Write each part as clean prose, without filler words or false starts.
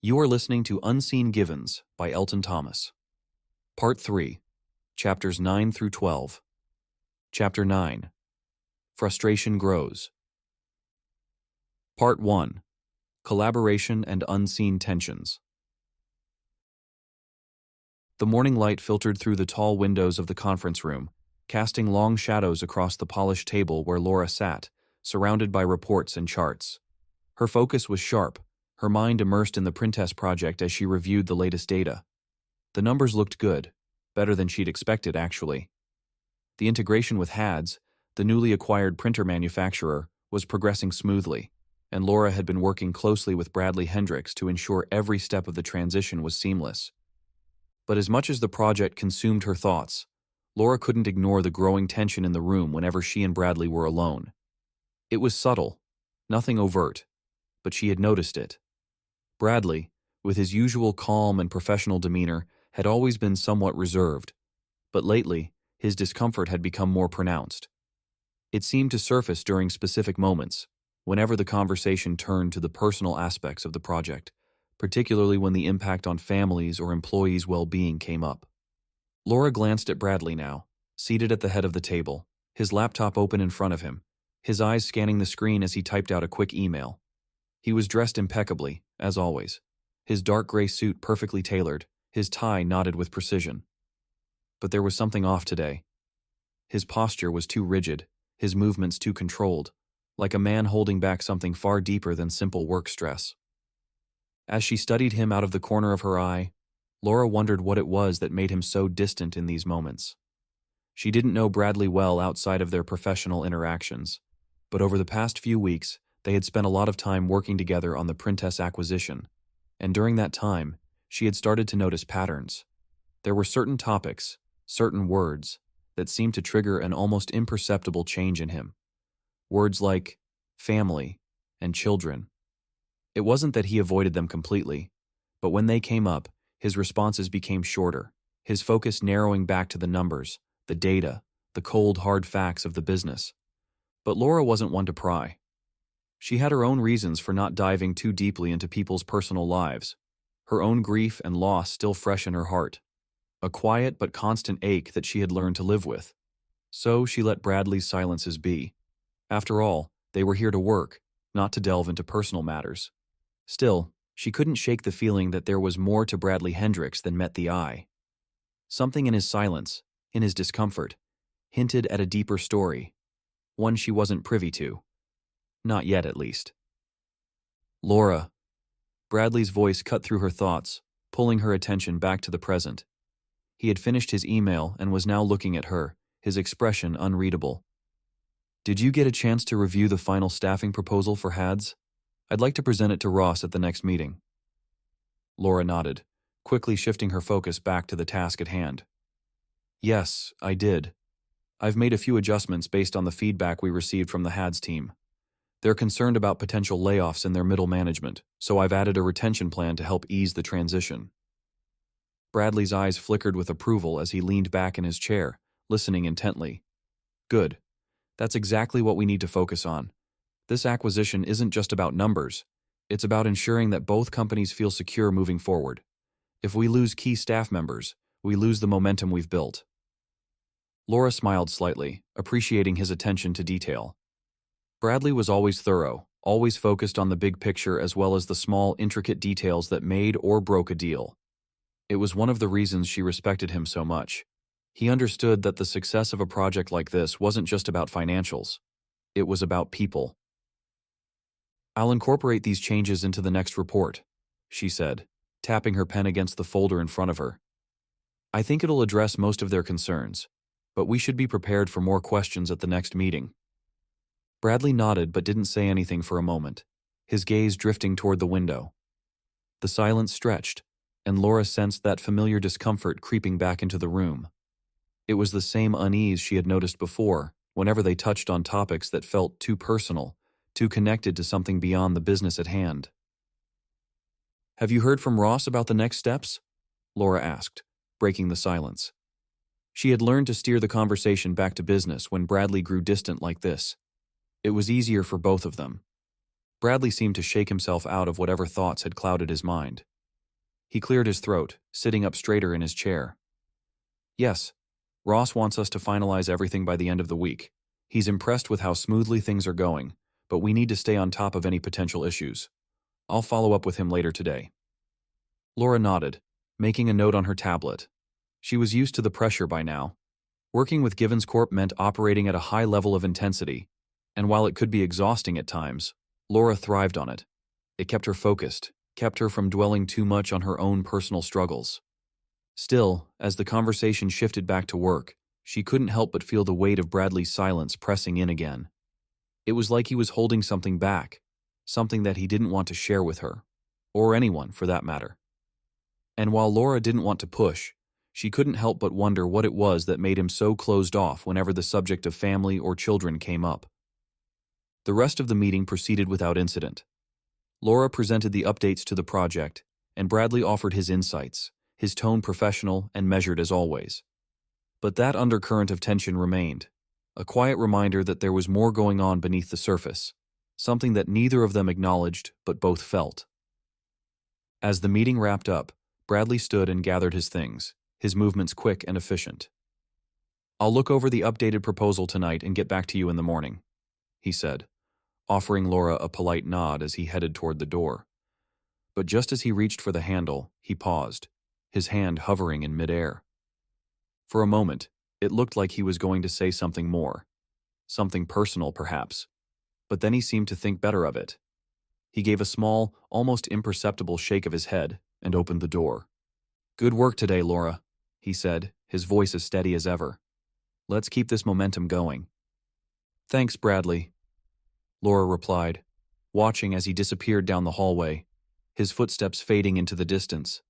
You are listening to Unseen Givens by Elton Thomas. Part 3, Chapters 9 through 12. Chapter 9, Frustration Grows. Part 1, Collaboration and Unseen Tensions. The morning light filtered through the tall windows of the conference room, casting long shadows across the polished table where Laura sat, surrounded by reports and charts. Her focus was sharp, her mind immersed in the Printess project as she reviewed the latest data. The numbers looked good, better than she'd expected, actually. The integration with HADS, the newly acquired printer manufacturer, was progressing smoothly, and Laura had been working closely with Bradley Hendrix to ensure every step of the transition was seamless. But as much as the project consumed her thoughts, Laura couldn't ignore the growing tension in the room whenever she and Bradley were alone. It was subtle, nothing overt, but she had noticed it. Bradley, with his usual calm and professional demeanor, had always been somewhat reserved, but lately, his discomfort had become more pronounced. It seemed to surface during specific moments, whenever the conversation turned to the personal aspects of the project, particularly when the impact on families or employees' well-being came up. Laura glanced at Bradley now, seated at the head of the table, his laptop open in front of him, his eyes scanning the screen as he typed out a quick email. He was dressed impeccably, as always, his dark gray suit perfectly tailored, his tie knotted with precision. But there was something off today. His posture was too rigid, his movements too controlled, like a man holding back something far deeper than simple work stress. As she studied him out of the corner of her eye, Laura wondered what it was that made him so distant in these moments. She didn't know Bradley well outside of their professional interactions, but over the past few weeks, they had spent a lot of time working together on the Printess acquisition, and during that time, she had started to notice patterns. There were certain topics, certain words, that seemed to trigger an almost imperceptible change in him. Words like family and children. It wasn't that he avoided them completely, but when they came up, his responses became shorter, his focus narrowing back to the numbers, the data, the cold, hard facts of the business. But Laura wasn't one to pry. She had her own reasons for not diving too deeply into people's personal lives, her own grief and loss still fresh in her heart, a quiet but constant ache that she had learned to live with. So she let Bradley's silences be. After all, they were here to work, not to delve into personal matters. Still, she couldn't shake the feeling that there was more to Bradley Hendrix than met the eye. Something in his silence, in his discomfort, hinted at a deeper story, one she wasn't privy to. Not yet, at least. Laura. Bradley's voice cut through her thoughts, pulling her attention back to the present. He had finished his email and was now looking at her, his expression unreadable. Did you get a chance to review the final staffing proposal for HADS? I'd like to present it to Ross at the next meeting. Laura nodded, quickly shifting her focus back to the task at hand. Yes, I did. I've made a few adjustments based on the feedback we received from the HADS team. They're concerned about potential layoffs in their middle management, so I've added a retention plan to help ease the transition. Bradley's eyes flickered with approval as he leaned back in his chair, listening intently. Good. That's exactly what we need to focus on. This acquisition isn't just about numbers. It's about ensuring that both companies feel secure moving forward. If we lose key staff members, we lose the momentum we've built. Laura smiled slightly, appreciating his attention to detail. Bradley was always thorough, always focused on the big picture as well as the small, intricate details that made or broke a deal. It was one of the reasons she respected him so much. He understood that the success of a project like this wasn't just about financials. It was about people. I'll incorporate these changes into the next report, she said, tapping her pen against the folder in front of her. I think it'll address most of their concerns, but we should be prepared for more questions at the next meeting. Bradley nodded but didn't say anything for a moment, his gaze drifting toward the window. The silence stretched, and Laura sensed that familiar discomfort creeping back into the room. It was the same unease she had noticed before, whenever they touched on topics that felt too personal, too connected to something beyond the business at hand. Have you heard from Ross about the next steps? Laura asked, breaking the silence. She had learned to steer the conversation back to business when Bradley grew distant like this. It was easier for both of them. Bradley seemed to shake himself out of whatever thoughts had clouded his mind. He cleared his throat, sitting up straighter in his chair. Yes, Ross wants us to finalize everything by the end of the week. He's impressed with how smoothly things are going, but we need to stay on top of any potential issues. I'll follow up with him later today. Laura nodded, making a note on her tablet. She was used to the pressure by now. Working with Givens Corp meant operating at a high level of intensity, and while it could be exhausting at times, Laura thrived on it. It kept her focused, kept her from dwelling too much on her own personal struggles. Still, as the conversation shifted back to work, she couldn't help but feel the weight of Bradley's silence pressing in again. It was like he was holding something back, something that he didn't want to share with her, or anyone for that matter. And while Laura didn't want to push, she couldn't help but wonder what it was that made him so closed off whenever the subject of family or children came up. The rest of the meeting proceeded without incident. Laura presented the updates to the project, and Bradley offered his insights, his tone professional and measured as always. But that undercurrent of tension remained, a quiet reminder that there was more going on beneath the surface, something that neither of them acknowledged but both felt. As the meeting wrapped up, Bradley stood and gathered his things, his movements quick and efficient. "I'll look over the updated proposal tonight and get back to you in the morning," he said, offering Laura a polite nod as he headed toward the door. But just as he reached for the handle, he paused, his hand hovering in midair. For a moment, it looked like he was going to say something more, something personal perhaps, but then he seemed to think better of it. He gave a small, almost imperceptible shake of his head and opened the door. "Good work today, Laura," he said, his voice as steady as ever. "Let's keep this momentum going." "Thanks, Bradley," Laura replied, watching as he disappeared down the hallway, his footsteps fading into the distance.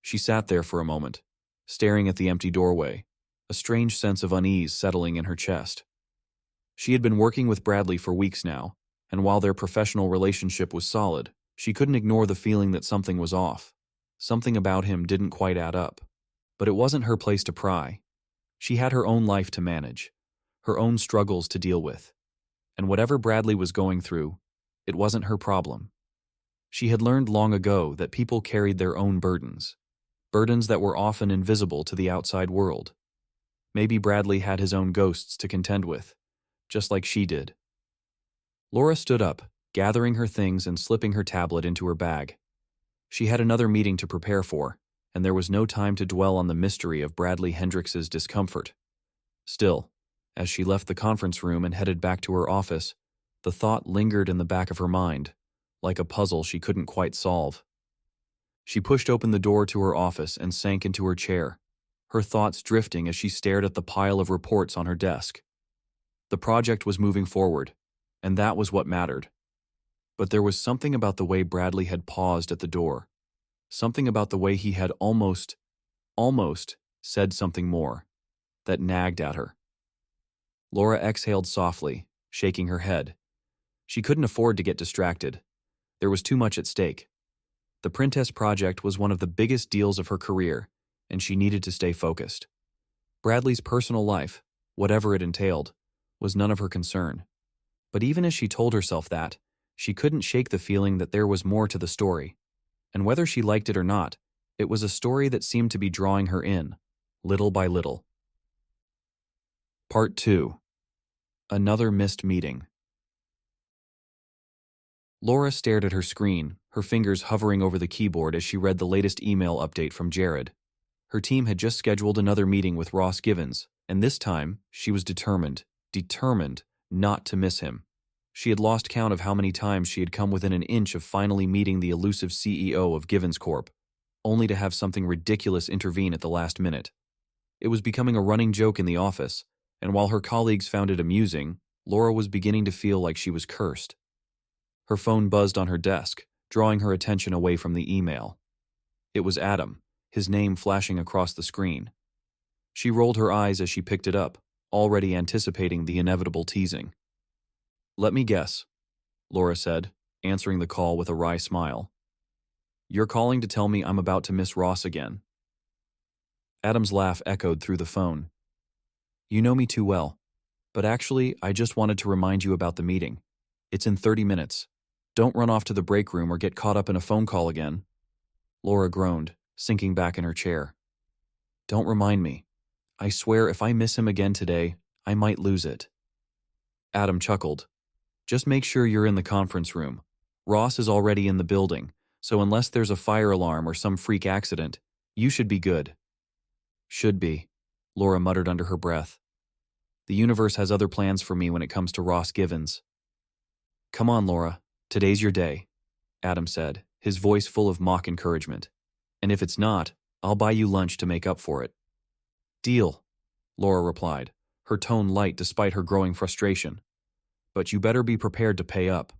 She sat there for a moment, staring at the empty doorway, a strange sense of unease settling in her chest. She had been working with Bradley for weeks now, and while their professional relationship was solid, she couldn't ignore the feeling that something was off. Something about him didn't quite add up. But it wasn't her place to pry. She had her own life to manage, her own struggles to deal with. And whatever Bradley was going through, it wasn't her problem. She had learned long ago that people carried their own burdens, burdens that were often invisible to the outside world. Maybe Bradley had his own ghosts to contend with, just like she did. Laura stood up, gathering her things and slipping her tablet into her bag. She had another meeting to prepare for, and there was no time to dwell on the mystery of Bradley Hendrix's discomfort. Still, as she left the conference room and headed back to her office, the thought lingered in the back of her mind, like a puzzle she couldn't quite solve. She pushed open the door to her office and sank into her chair, her thoughts drifting as she stared at the pile of reports on her desk. The project was moving forward, and that was what mattered. But there was something about the way Bradley had paused at the door, something about the way he had almost said something more, that nagged at her. Laura exhaled softly, shaking her head. She couldn't afford to get distracted. There was too much at stake. The Printess project was one of the biggest deals of her career, and she needed to stay focused. Bradley's personal life, whatever it entailed, was none of her concern. But even as she told herself that, she couldn't shake the feeling that there was more to the story. And whether she liked it or not, it was a story that seemed to be drawing her in, little by little. Part 2. Another missed meeting. Laura stared at her screen, her fingers hovering over the keyboard as she read the latest email update from Jared. Her team had just scheduled another meeting with Ross Givens, and this time, she was determined not to miss him. She had lost count of how many times she had come within an inch of finally meeting the elusive CEO of Givens Corp, only to have something ridiculous intervene at the last minute. It was becoming a running joke in the office, and while her colleagues found it amusing, Laura was beginning to feel like she was cursed. Her phone buzzed on her desk, drawing her attention away from the email. It was Adam, his name flashing across the screen. She rolled her eyes as she picked it up, already anticipating the inevitable teasing. "Let me guess," Laura said, answering the call with a wry smile. "You're calling to tell me I'm about to miss Ross again." Adam's laugh echoed through the phone. "You know me too well. But actually, I just wanted to remind you about the meeting. It's in 30 minutes. Don't run off to the break room or get caught up in a phone call again." Laura groaned, sinking back in her chair. Don't remind me. I swear if I miss him again today, I might lose it. Adam chuckled. Just make sure you're in the conference room. Ross is already in the building, so unless there's a fire alarm or some freak accident, you should be good. Should be, Laura muttered under her breath. The universe has other plans for me when it comes to Ross Givens. Come on, Laura. Today's your day, Adam said, his voice full of mock encouragement. And if it's not, I'll buy you lunch to make up for it. Deal, Laura replied, her tone light despite her growing frustration. But you better be prepared to pay up.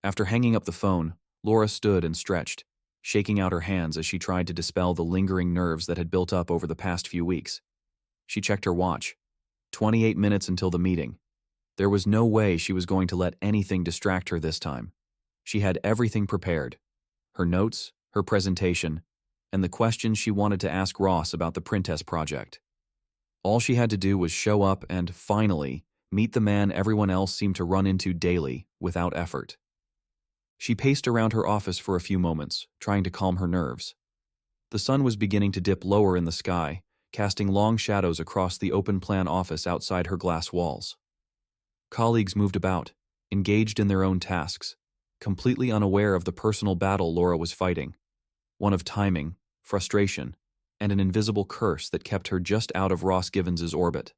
After hanging up the phone, Laura stood and stretched, shaking out her hands as she tried to dispel the lingering nerves that had built up over the past few weeks. She checked her watch. 28 minutes until the meeting. There was no way she was going to let anything distract her this time. She had everything prepared. Her notes, her presentation, and the questions she wanted to ask Ross about the Printess project. All she had to do was show up and, finally, meet the man everyone else seemed to run into daily, without effort. She paced around her office for a few moments, trying to calm her nerves. The sun was beginning to dip lower in the sky, casting long shadows across the open-plan office outside her glass walls. Colleagues moved about, engaged in their own tasks, completely unaware of the personal battle Laura was fighting, one of timing, frustration, and an invisible curse that kept her just out of Ross Givens's orbit.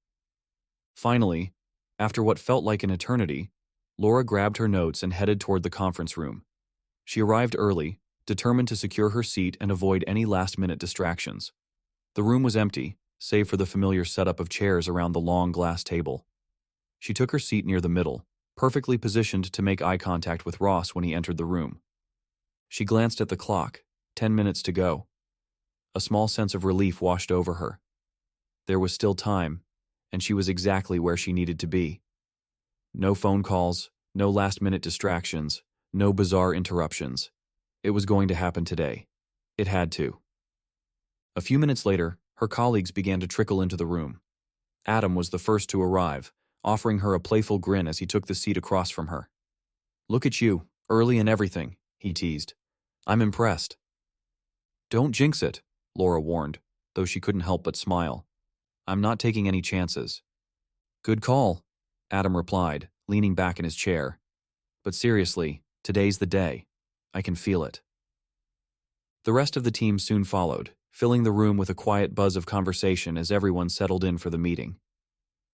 Finally, after what felt like an eternity, Laura grabbed her notes and headed toward the conference room. She arrived early, determined to secure her seat and avoid any last-minute distractions. The room was empty, save for the familiar setup of chairs around the long glass table. She took her seat near the middle, perfectly positioned to make eye contact with Ross when he entered the room. She glanced at the clock, 10 minutes to go. A small sense of relief washed over her. There was still time, and she was exactly where she needed to be. No phone calls, no last-minute distractions, no bizarre interruptions. It was going to happen today. It had to. A few minutes later, her colleagues began to trickle into the room. Adam was the first to arrive, offering her a playful grin as he took the seat across from her. Look at you, early and everything, he teased. I'm impressed. Don't jinx it, Laura warned, though she couldn't help but smile. I'm not taking any chances. Good call, Adam replied, leaning back in his chair. But seriously, today's the day. I can feel it. The rest of the team soon followed, filling the room with a quiet buzz of conversation as everyone settled in for the meeting.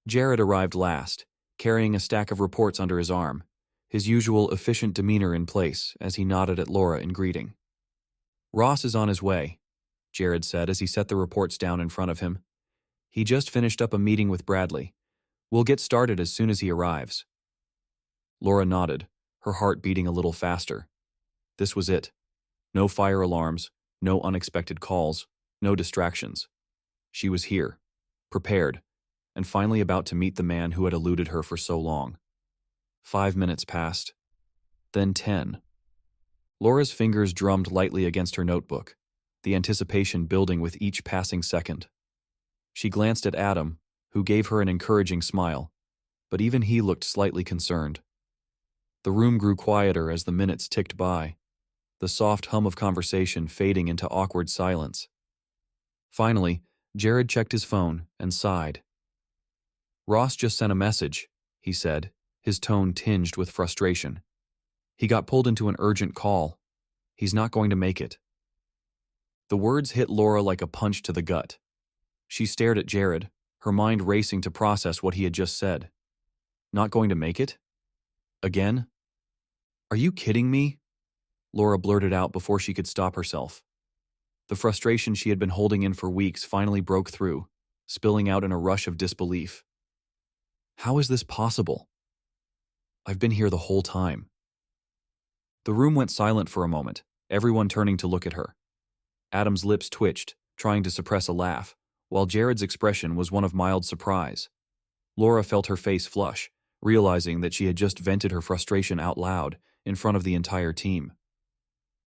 Jared arrived last, carrying a stack of reports under his arm, his usual efficient demeanor in place as he nodded at Laura in greeting. Ross is on his way, Jared said as he set the reports down in front of him. He just finished up a meeting with Bradley. We'll get started as soon as he arrives. Laura nodded, her heart beating a little faster. This was it. No fire alarms, no unexpected calls, no distractions. She was here, prepared, and finally about to meet the man who had eluded her for so long. 5 minutes passed. Then 10. Laura's fingers drummed lightly against her notebook, the anticipation building with each passing second. She glanced at Adam, who gave her an encouraging smile, but even he looked slightly concerned. The room grew quieter as the minutes ticked by, the soft hum of conversation fading into awkward silence. Finally, Jared checked his phone and sighed. Ross just sent a message, he said, his tone tinged with frustration. He got pulled into an urgent call. He's not going to make it. The words hit Laura like a punch to the gut. She stared at Jared, her mind racing to process what he had just said. Not going to make it? Again? Are you kidding me? Laura blurted out before she could stop herself. The frustration she had been holding in for weeks finally broke through, spilling out in a rush of disbelief. How is this possible? I've been here the whole time. The room went silent for a moment, everyone turning to look at her. Adam's lips twitched, trying to suppress a laugh, while Jared's expression was one of mild surprise. Laura felt her face flush, realizing that she had just vented her frustration out loud in front of the entire team.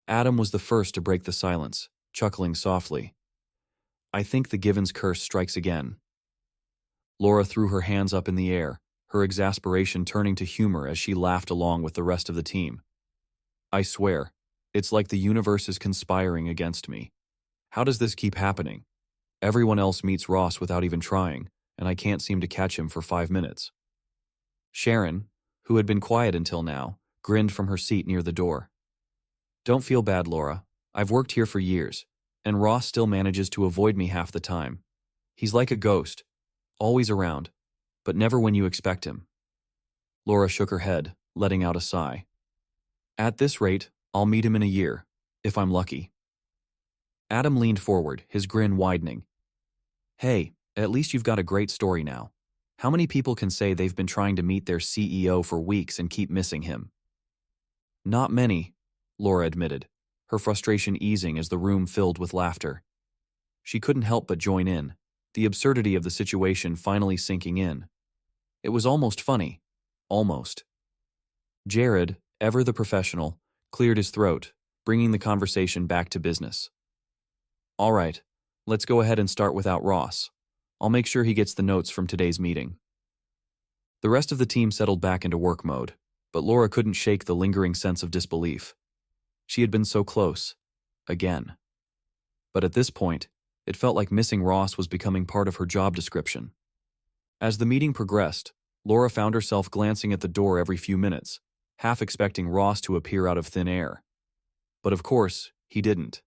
Adam was the first to break the silence, chuckling softly. I think the Givens curse strikes again. Laura threw her hands up in the air, her exasperation turning to humor as she laughed along with the rest of the team. I swear, It's like the universe is conspiring against me. How does this keep happening? Everyone else meets Ross without even trying, and I can't seem to catch him for 5 minutes. Sharon, who had been quiet until now, grinned from her seat near the door. Don't feel bad, Laura. I've worked here for years, and Ross still manages to avoid me half the time. He's like a ghost, always around, but never when you expect him. Laura shook her head, letting out a sigh. At this rate, I'll meet him in a year, if I'm lucky. Adam leaned forward, his grin widening. Hey, at least you've got a great story now. How many people can say they've been trying to meet their CEO for weeks and keep missing him? Not many, Laura admitted, her frustration easing as the room filled with laughter. She couldn't help but join in, the absurdity of the situation finally sinking in. It was almost funny. Almost. Jared, ever the professional, cleared his throat, bringing the conversation back to business. All right, let's go ahead and start without Ross. I'll make sure he gets the notes from today's meeting. The rest of the team settled back into work mode, but Laura couldn't shake the lingering sense of disbelief. She had been so close. Again. But at this point, it felt like missing Ross was becoming part of her job description. As the meeting progressed, Laura found herself glancing at the door every few minutes, half expecting Ross to appear out of thin air. But of course, he didn't.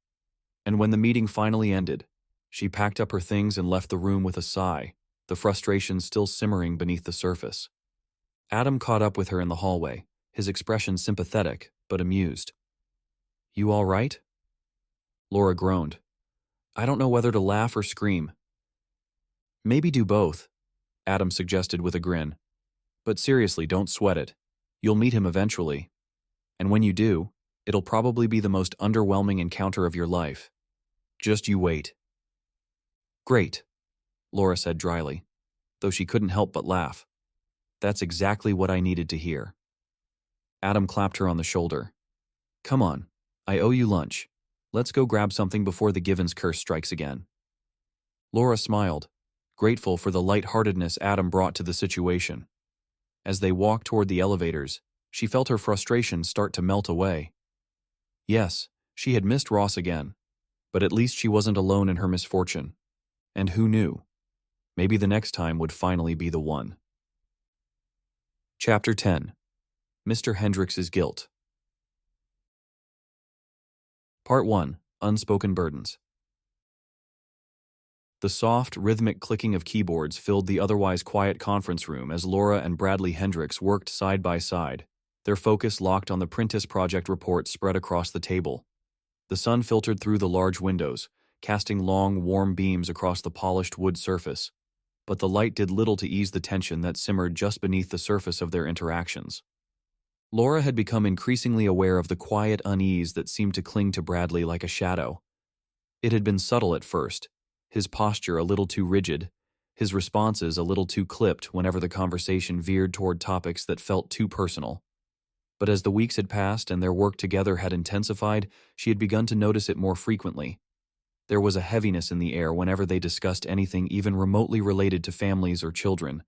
And when the meeting finally ended, she packed up her things and left the room with a sigh, the frustration still simmering beneath the surface. Adam caught up with her in the hallway, his expression sympathetic but amused. You all right? Laura groaned. I don't know whether to laugh or scream. Maybe do both, Adam suggested with a grin. But seriously, don't sweat it. You'll meet him eventually. And when you do, it'll probably be the most underwhelming encounter of your life. Just you wait. Great, Laura said dryly, though she couldn't help but laugh. That's exactly what I needed to hear. Adam clapped her on the shoulder. Come on, I owe you lunch. Let's go grab something before the Givens curse strikes again. Laura smiled, grateful for the lightheartedness Adam brought to the situation. As they walked toward the elevators, she felt her frustration start to melt away. Yes, she had missed Ross again, but at least she wasn't alone in her misfortune. And who knew? Maybe the next time would finally be the one. Chapter 10. Mr. Hendrix's Guilt. Part 1. Unspoken Burdens. The soft, rhythmic clicking of keyboards filled the otherwise quiet conference room as Laura and Bradley Hendrix worked side by side, their focus locked on the Printess project report spread across the table. The sun filtered through the large windows, casting long, warm beams across the polished wood surface, but the light did little to ease the tension that simmered just beneath the surface of their interactions. Laura had become increasingly aware of the quiet unease that seemed to cling to Bradley like a shadow. It had been subtle at first, his posture a little too rigid, his responses a little too clipped whenever the conversation veered toward topics that felt too personal. But as the weeks had passed and their work together had intensified, she had begun to notice it more frequently. There was a heaviness in the air whenever they discussed anything even remotely related to families or children,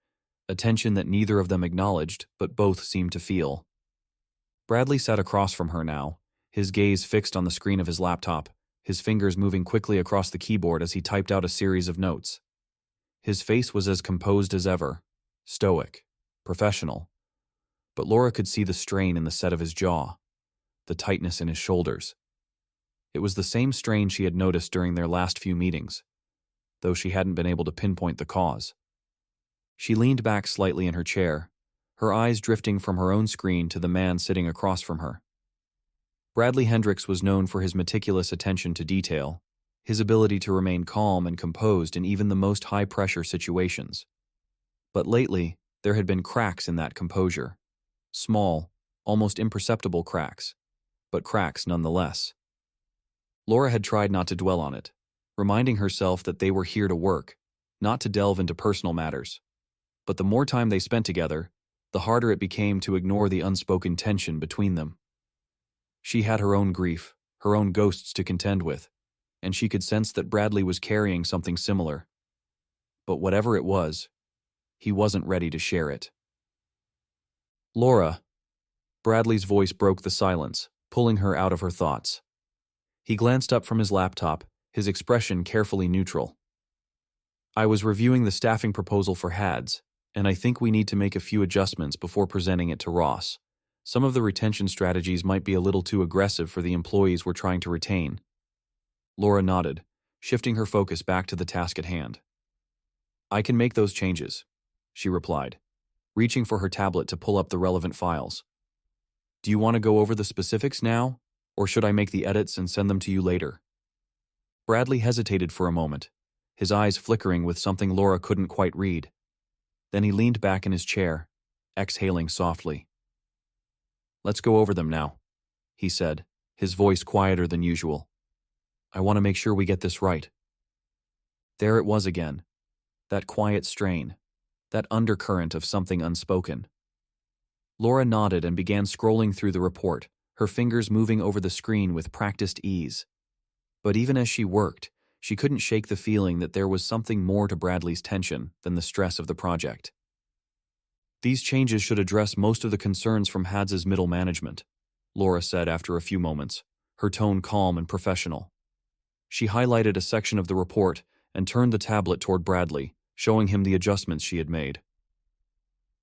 a tension that neither of them acknowledged, but both seemed to feel. Bradley sat across from her now, his gaze fixed on the screen of his laptop, his fingers moving quickly across the keyboard as he typed out a series of notes. His face was as composed as ever, stoic, professional. But Laura could see the strain in the set of his jaw, the tightness in his shoulders. It was the same strain she had noticed during their last few meetings, though she hadn't been able to pinpoint the cause. She leaned back slightly in her chair, her eyes drifting from her own screen to the man sitting across from her. Bradley Hendrix was known for his meticulous attention to detail, his ability to remain calm and composed in even the most high-pressure situations. But lately, there had been cracks in that composure. Small, almost imperceptible cracks, but cracks nonetheless. Laura had tried not to dwell on it, reminding herself that they were here to work, not to delve into personal matters. But the more time they spent together, the harder it became to ignore the unspoken tension between them. She had her own grief, her own ghosts to contend with, and she could sense that Bradley was carrying something similar. But whatever it was, he wasn't ready to share it. Laura. Bradley's voice broke the silence, pulling her out of her thoughts. He glanced up from his laptop, his expression carefully neutral. I was reviewing the staffing proposal for HADS, and I think we need to make a few adjustments before presenting it to Ross. Some of the retention strategies might be a little too aggressive for the employees we're trying to retain. Laura nodded, shifting her focus back to the task at hand. I can make those changes, she replied, reaching for her tablet to pull up the relevant files. Do you want to go over the specifics now, or should I make the edits and send them to you later? Bradley hesitated for a moment, his eyes flickering with something Laura couldn't quite read. Then he leaned back in his chair, exhaling softly. Let's go over them now, he said, his voice quieter than usual. I want to make sure we get this right. There it was again, that quiet strain, that undercurrent of something unspoken. Laura nodded and began scrolling through the report, her fingers moving over the screen with practiced ease. But even as she worked, she couldn't shake the feeling that there was something more to Bradley's tension than the stress of the project. These changes should address most of the concerns from HADS's middle management, Laura said after a few moments, her tone calm and professional. She highlighted a section of the report and turned the tablet toward Bradley, showing him the adjustments she had made.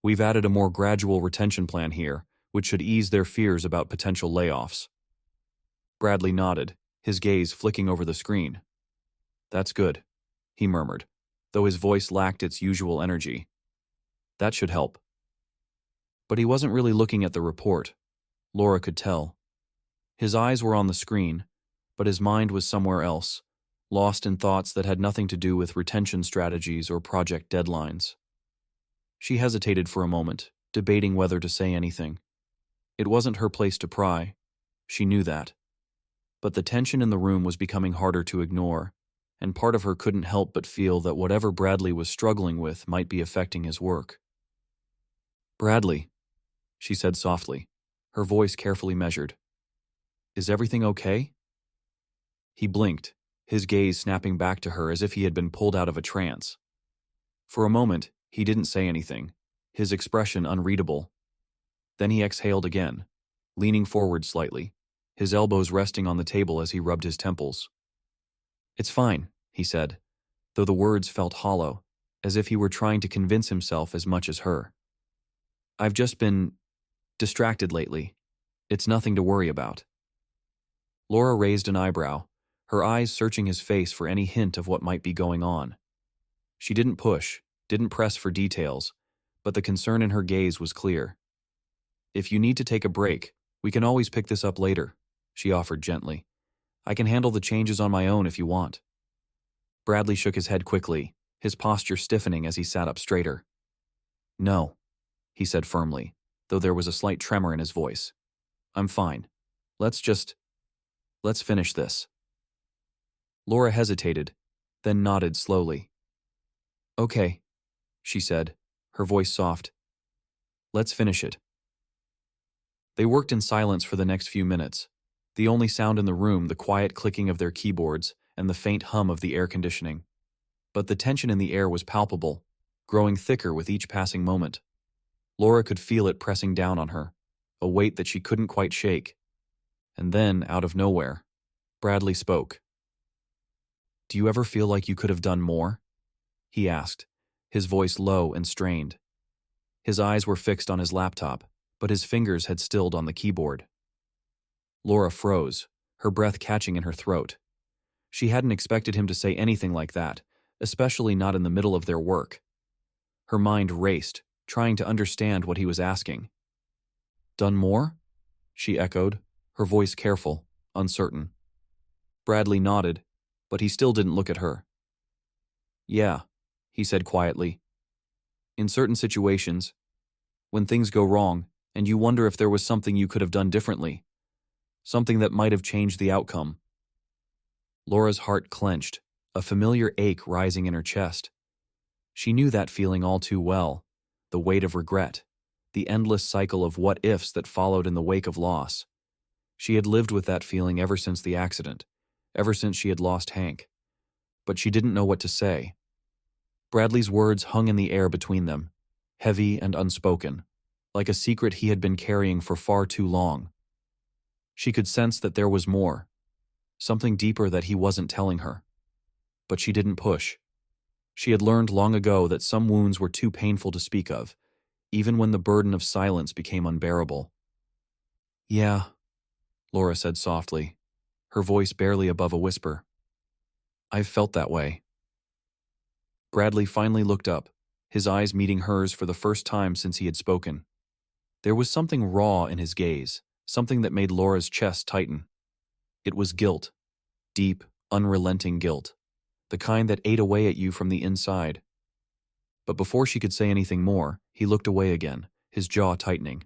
We've added a more gradual retention plan here, which should ease their fears about potential layoffs. Bradley nodded, his gaze flicking over the screen. That's good, he murmured, though his voice lacked its usual energy. That should help. But he wasn't really looking at the report, Laura could tell. His eyes were on the screen, but his mind was somewhere else, lost in thoughts that had nothing to do with retention strategies or project deadlines. She hesitated for a moment, debating whether to say anything. It wasn't her place to pry. She knew that. But the tension in the room was becoming harder to ignore, and part of her couldn't help but feel that whatever Bradley was struggling with might be affecting his work. Bradley, she said softly, her voice carefully measured. Is everything okay? He blinked, his gaze snapping back to her as if he had been pulled out of a trance. For a moment, he didn't say anything, his expression unreadable. Then he exhaled again, leaning forward slightly, his elbows resting on the table as he rubbed his temples. It's fine, he said, though the words felt hollow, as if he were trying to convince himself as much as her. I've just been distracted lately. It's nothing to worry about. Laura raised an eyebrow, her eyes searching his face for any hint of what might be going on. She didn't push, didn't press for details, but the concern in her gaze was clear. If you need to take a break, we can always pick this up later, she offered gently. I can handle the changes on my own if you want. Bradley shook his head quickly, his posture stiffening as he sat up straighter. No, he said firmly, though there was a slight tremor in his voice. I'm fine. Let's finish this. Laura hesitated, then nodded slowly. Okay, she said, her voice soft. Let's finish it. They worked in silence for the next few minutes, the only sound in the room the quiet clicking of their keyboards and the faint hum of the air conditioning. But the tension in the air was palpable, growing thicker with each passing moment. Laura could feel it pressing down on her, a weight that she couldn't quite shake. And then, out of nowhere, Bradley spoke. Do you ever feel like you could have done more? He asked, his voice low and strained. His eyes were fixed on his laptop, but his fingers had stilled on the keyboard. Laura froze, her breath catching in her throat. She hadn't expected him to say anything like that, especially not in the middle of their work. Her mind raced, trying to understand what he was asking. Done more? She echoed, her voice careful, uncertain. Bradley nodded, but he still didn't look at her. Yeah, he said quietly. In certain situations, when things go wrong, and you wonder if there was something you could have done differently, something that might have changed the outcome. Laura's heart clenched, a familiar ache rising in her chest. She knew that feeling all too well, the weight of regret, the endless cycle of what-ifs that followed in the wake of loss. She had lived with that feeling ever since the accident, ever since she had lost Hank. But she didn't know what to say. Bradley's words hung in the air between them, heavy and unspoken, like a secret he had been carrying for far too long. She could sense that there was more, something deeper that he wasn't telling her. But she didn't push. She had learned long ago that some wounds were too painful to speak of, even when the burden of silence became unbearable. "Yeah," Laura said softly, her voice barely above a whisper. "I've felt that way." Bradley finally looked up, his eyes meeting hers for the first time since he had spoken. There was something raw in his gaze, something that made Laura's chest tighten. It was guilt, deep, unrelenting guilt, the kind that ate away at you from the inside. But before she could say anything more, he looked away again, his jaw tightening.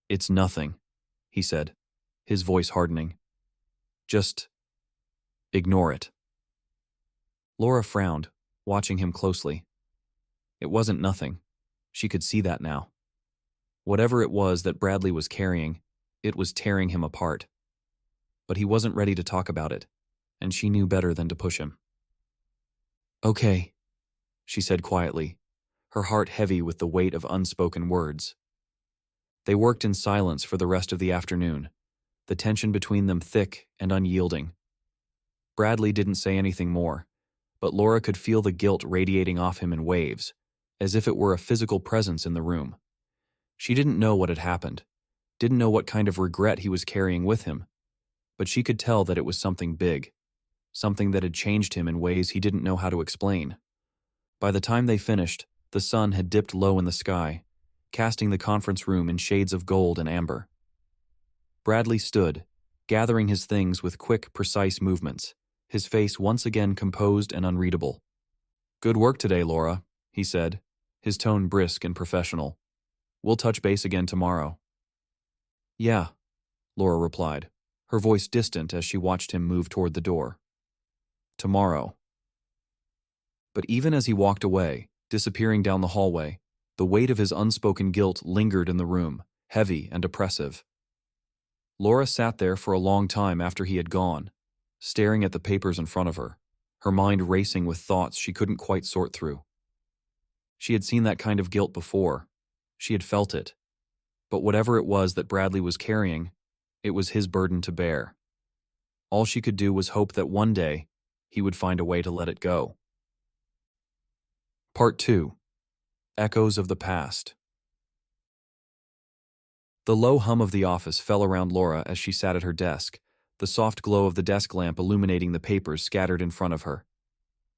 "It's nothing," he said, his voice hardening. "Just ignore it." Laura frowned, watching him closely. It wasn't nothing. She could see that now. Whatever it was that Bradley was carrying, it was tearing him apart. But he wasn't ready to talk about it, and she knew better than to push him. "Okay," she said quietly, her heart heavy with the weight of unspoken words. They worked in silence for the rest of the afternoon, the tension between them thick and unyielding. Bradley didn't say anything more, but Laura could feel the guilt radiating off him in waves, as if it were a physical presence in the room. She didn't know what had happened, didn't know what kind of regret he was carrying with him, but she could tell that it was something big, something that had changed him in ways he didn't know how to explain. By the time they finished, the sun had dipped low in the sky, casting the conference room in shades of gold and amber. Bradley stood, gathering his things with quick, precise movements, his face once again composed and unreadable. "Good work today, Laura," he said, his tone brisk and professional. "We'll touch base again tomorrow." "Yeah," Laura replied, her voice distant as she watched him move toward the door. "Tomorrow." But even as he walked away, disappearing down the hallway, the weight of his unspoken guilt lingered in the room, heavy and oppressive. Laura sat there for a long time after he had gone, staring at the papers in front of her, her mind racing with thoughts she couldn't quite sort through. She had seen that kind of guilt before. She had felt it. But whatever it was that Bradley was carrying, it was his burden to bear. All she could do was hope that one day he would find a way to let it go. Part 2. Echoes of the Past. The low hum of the office fell around Laura as she sat at her desk, the soft glow of the desk lamp illuminating the papers scattered in front of her.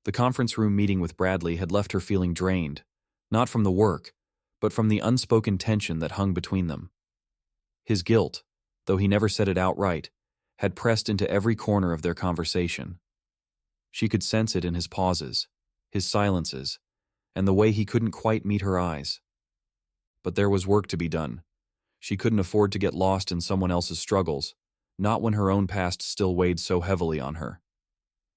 The conference room meeting with Bradley had left her feeling drained, not from the work, but from the unspoken tension that hung between them. His guilt, though he never said it outright, had pressed into every corner of their conversation. She could sense it in his pauses, his silences, and the way he couldn't quite meet her eyes. But there was work to be done. She couldn't afford to get lost in someone else's struggles, not when her own past still weighed so heavily on her.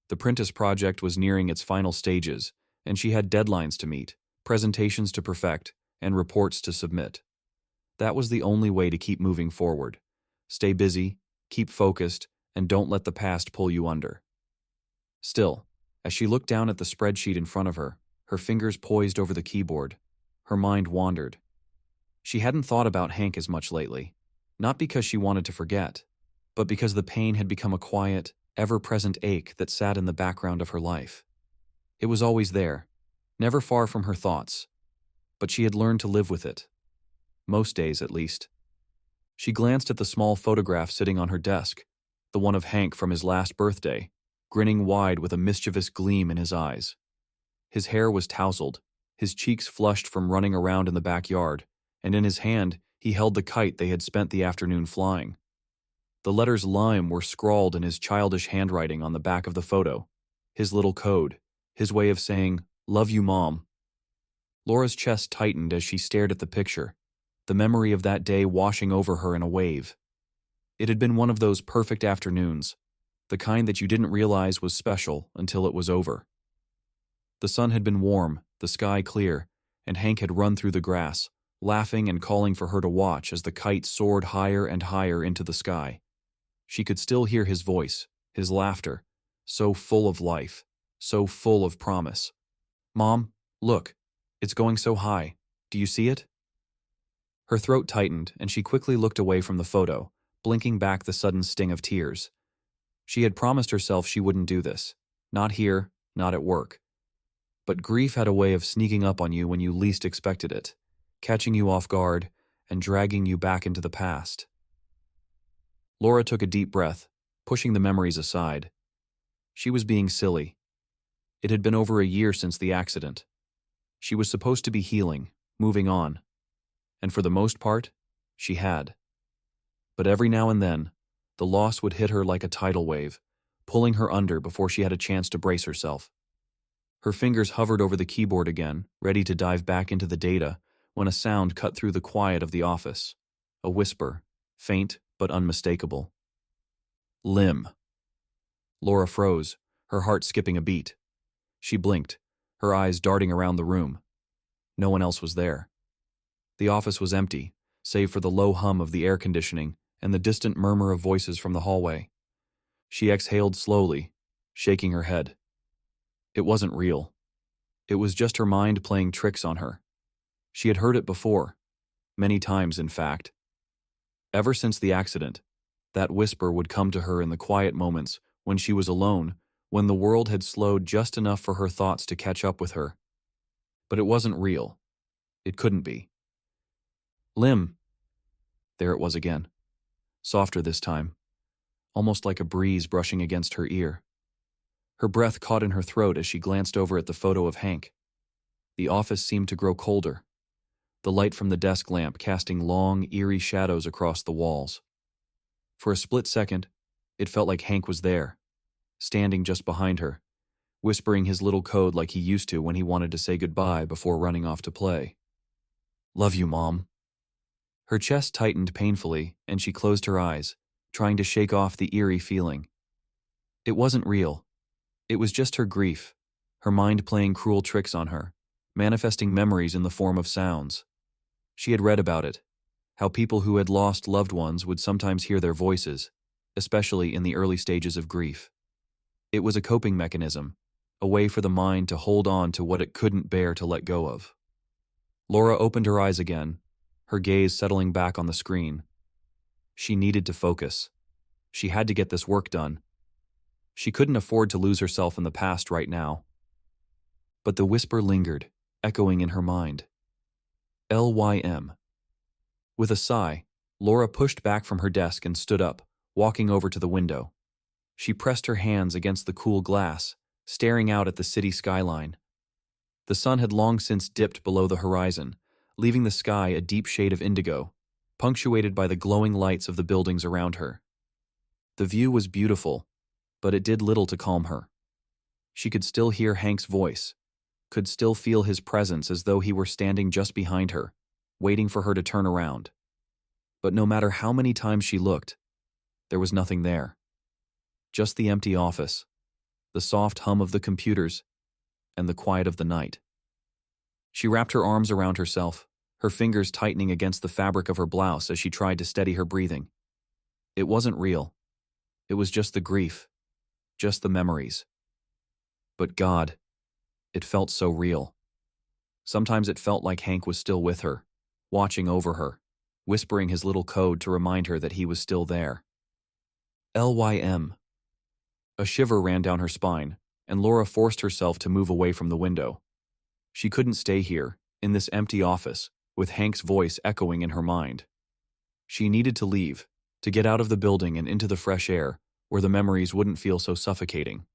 The Printess project was nearing its final stages, and she had deadlines to meet, presentations to perfect, and reports to submit. That was the only way to keep moving forward. Stay busy, keep focused, and don't let the past pull you under. Still, as she looked down at the spreadsheet in front of her, her fingers poised over the keyboard, her mind wandered. She hadn't thought about Hank as much lately, not because she wanted to forget, but because the pain had become a quiet, ever-present ache that sat in the background of her life. It was always there, never far from her thoughts, but she had learned to live with it. Most days, at least. She glanced at the small photograph sitting on her desk, the one of Hank from his last birthday, grinning wide with a mischievous gleam in his eyes. His hair was tousled, his cheeks flushed from running around in the backyard, and in his hand he held the kite they had spent the afternoon flying. The letters Lime were scrawled in his childish handwriting on the back of the photo, his little code, his way of saying, "Love you, Mom." Laura's chest tightened as she stared at the picture, the memory of that day washing over her in a wave. It had been one of those perfect afternoons, the kind that you didn't realize was special until it was over. The sun had been warm, the sky clear, and Hank had run through the grass, laughing and calling for her to watch as the kite soared higher and higher into the sky. She could still hear his voice, his laughter, so full of life, so full of promise. "Mom, look, it's going so high. Do you see it?" Her throat tightened, and she quickly looked away from the photo, blinking back the sudden sting of tears. She had promised herself she wouldn't do this. Not here, not at work. But grief had a way of sneaking up on you when you least expected it, catching you off guard and dragging you back into the past. Laura took a deep breath, pushing the memories aside. She was being silly. It had been over a year since the accident. She was supposed to be healing, moving on. And for the most part, she had. But every now and then, the loss would hit her like a tidal wave, pulling her under before she had a chance to brace herself. Her fingers hovered over the keyboard again, ready to dive back into the data, when a sound cut through the quiet of the office. A whisper, faint but unmistakable. Limb. Laura froze, her heart skipping a beat. She blinked, her eyes darting around the room. No one else was there. The office was empty, save for the low hum of the air conditioning and the distant murmur of voices from the hallway. She exhaled slowly, shaking her head. It wasn't real. It was just her mind playing tricks on her. She had heard it before, many times in fact. Ever since the accident, that whisper would come to her in the quiet moments when she was alone, when the world had slowed just enough for her thoughts to catch up with her. But it wasn't real. It couldn't be. Limb. There it was again. Softer this time, almost like a breeze brushing against her ear. Her breath caught in her throat as she glanced over at the photo of Hank. The office seemed to grow colder, the light from the desk lamp casting long, eerie shadows across the walls. For a split second, it felt like Hank was there, standing just behind her, whispering his little code like he used to when he wanted to say goodbye before running off to play. "Love you, Mom." Her chest tightened painfully, and she closed her eyes, trying to shake off the eerie feeling. It wasn't real. It was just her grief, her mind playing cruel tricks on her, manifesting memories in the form of sounds. She had read about it, how people who had lost loved ones would sometimes hear their voices, especially in the early stages of grief. It was a coping mechanism, a way for the mind to hold on to what it couldn't bear to let go of. Laura opened her eyes again, her gaze settling back on the screen. She needed to focus. She had to get this work done. She couldn't afford to lose herself in the past right now. But the whisper lingered, echoing in her mind. LYM. With a sigh, Laura pushed back from her desk and stood up, walking over to the window. She pressed her hands against the cool glass, staring out at the city skyline. The sun had long since dipped below the horizon, leaving the sky a deep shade of indigo, punctuated by the glowing lights of the buildings around her. The view was beautiful, but it did little to calm her. She could still hear Hank's voice, could still feel his presence as though he were standing just behind her, waiting for her to turn around. But no matter how many times she looked, there was nothing there. Just the empty office, the soft hum of the computers, and the quiet of the night. She wrapped her arms around herself, her fingers tightening against the fabric of her blouse as she tried to steady her breathing. It wasn't real. It was just the grief, just the memories. But God, it felt so real. Sometimes it felt like Hank was still with her, watching over her, whispering his little code to remind her that he was still there. LYM. A shiver ran down her spine, and Laura forced herself to move away from the window. She couldn't stay here, in this empty office, with Hank's voice echoing in her mind. She needed to leave, to get out of the building and into the fresh air, where the memories wouldn't feel so suffocating.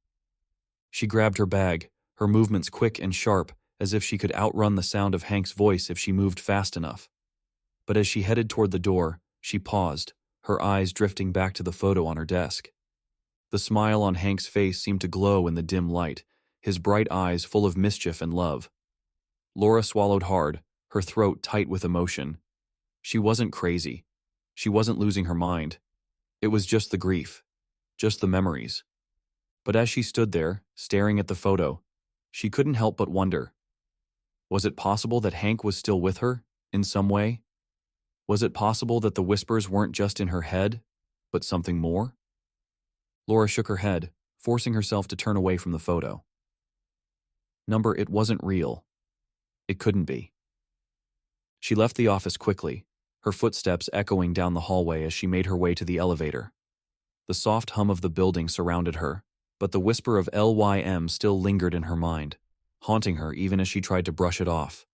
She grabbed her bag, her movements quick and sharp, as if she could outrun the sound of Hank's voice if she moved fast enough. But as she headed toward the door, she paused, her eyes drifting back to the photo on her desk. The smile on Hank's face seemed to glow in the dim light, his bright eyes full of mischief and love. Laura swallowed hard, her throat tight with emotion. She wasn't crazy. She wasn't losing her mind. It was just the grief, just the memories. But as she stood there, staring at the photo, she couldn't help but wonder. Was it possible that Hank was still with her, in some way? Was it possible that the whispers weren't just in her head, but something more? Laura shook her head, forcing herself to turn away from the photo. It wasn't real. It couldn't be. She left the office quickly, her footsteps echoing down the hallway as she made her way to the elevator. The soft hum of the building surrounded her, but the whisper of LYM still lingered in her mind, haunting her even as she tried to brush it off.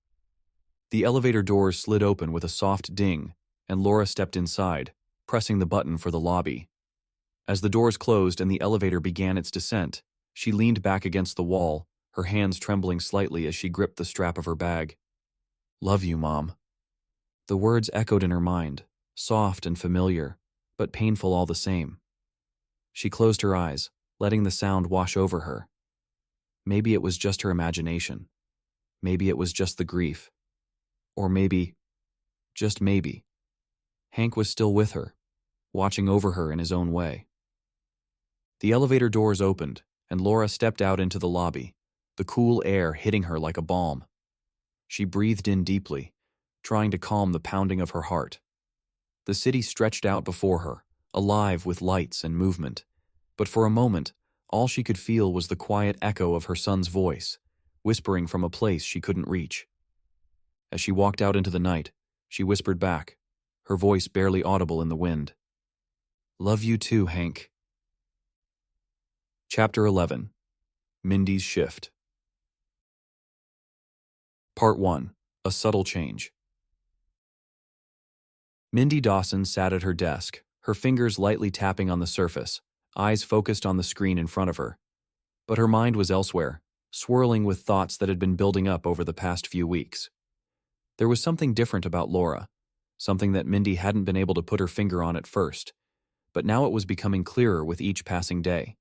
The elevator doors slid open with a soft ding, and Laura stepped inside, pressing the button for the lobby. As the doors closed and the elevator began its descent, she leaned back against the wall, her hands trembling slightly as she gripped the strap of her bag. "Love you, Mom." The words echoed in her mind, soft and familiar, but painful all the same. She closed her eyes, letting the sound wash over her. Maybe it was just her imagination. Maybe it was just the grief. Or maybe, just maybe, Hank was still with her, watching over her in his own way. The elevator doors opened, and Laura stepped out into the lobby, the cool air hitting her like a balm. She breathed in deeply, trying to calm the pounding of her heart. The city stretched out before her, alive with lights and movement, but for a moment, all she could feel was the quiet echo of her son's voice, whispering from a place she couldn't reach. As she walked out into the night, she whispered back, her voice barely audible in the wind. "Love you too, Hank." Chapter 11. Mindy's Shift. Part 1. A Subtle Change. Mindy Dawson sat at her desk, her fingers lightly tapping on the surface, eyes focused on the screen in front of her. But her mind was elsewhere, swirling with thoughts that had been building up over the past few weeks. There was something different about Laura, something that Mindy hadn't been able to put her finger on at first, but now it was becoming clearer with each passing day.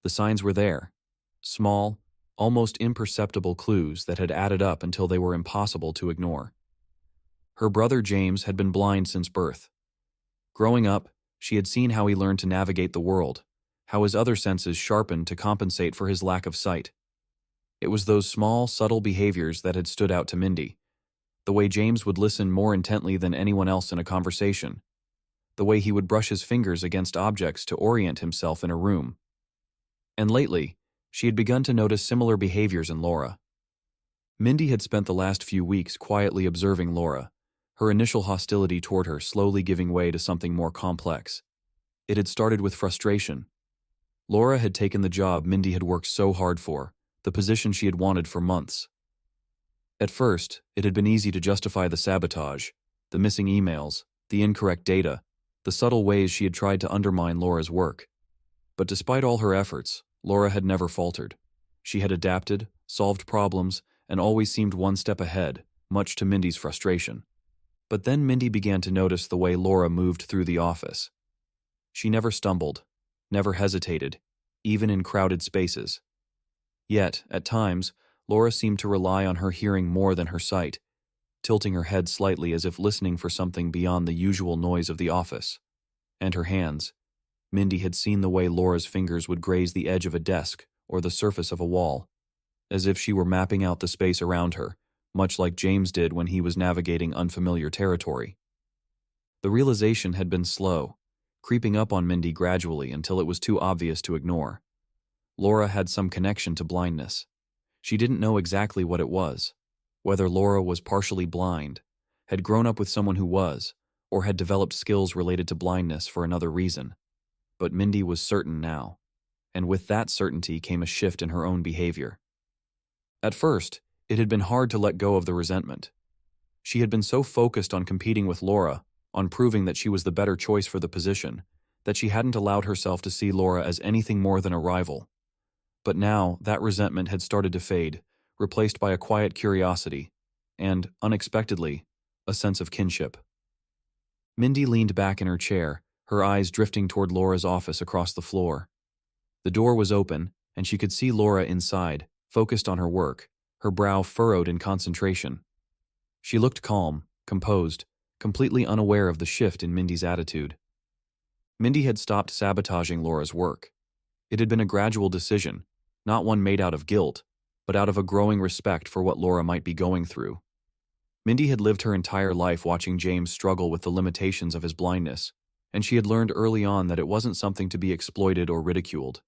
The signs were there, small, almost imperceptible clues that had added up until they were impossible to ignore. Her brother James had been blind since birth. Growing up, she had seen how he learned to navigate the world, how his other senses sharpened to compensate for his lack of sight. It was those small, subtle behaviors that had stood out to Mindy. The way James would listen more intently than anyone else in a conversation. The way he would brush his fingers against objects to orient himself in a room. And lately, she had begun to notice similar behaviors in Laura. Mindy had spent the last few weeks quietly observing Laura, her initial hostility toward her slowly giving way to something more complex. It had started with frustration. Laura had taken the job Mindy had worked so hard for, the position she had wanted for months. At first, it had been easy to justify the sabotage, the missing emails, the incorrect data, the subtle ways she had tried to undermine Laura's work. But despite all her efforts, Laura had never faltered. She had adapted, solved problems, and always seemed one step ahead, much to Mindy's frustration. But then Mindy began to notice the way Laura moved through the office. She never stumbled, never hesitated, even in crowded spaces. Yet, at times, Laura seemed to rely on her hearing more than her sight, tilting her head slightly as if listening for something beyond the usual noise of the office. And her hands. Mindy had seen the way Laura's fingers would graze the edge of a desk or the surface of a wall, as if she were mapping out the space around her, much like James did when he was navigating unfamiliar territory. The realization had been slow, creeping up on Mindy gradually until it was too obvious to ignore. Laura had some connection to blindness. She didn't know exactly what it was, whether Laura was partially blind, had grown up with someone who was, or had developed skills related to blindness for another reason. But Mindy was certain now, and with that certainty came a shift in her own behavior. At first, it had been hard to let go of the resentment. She had been so focused on competing with Laura, on proving that she was the better choice for the position, that she hadn't allowed herself to see Laura as anything more than a rival. But now, that resentment had started to fade, replaced by a quiet curiosity, and, unexpectedly, a sense of kinship. Mindy leaned back in her chair, her eyes drifting toward Laura's office across the floor. The door was open, and she could see Laura inside, focused on her work, her brow furrowed in concentration. She looked calm, composed, completely unaware of the shift in Mindy's attitude. Mindy had stopped sabotaging Laura's work. It had been a gradual decision, not one made out of guilt, but out of a growing respect for what Laura might be going through. Mindy had lived her entire life watching James struggle with the limitations of his blindness, and she had learned early on that it wasn't something to be exploited or ridiculed.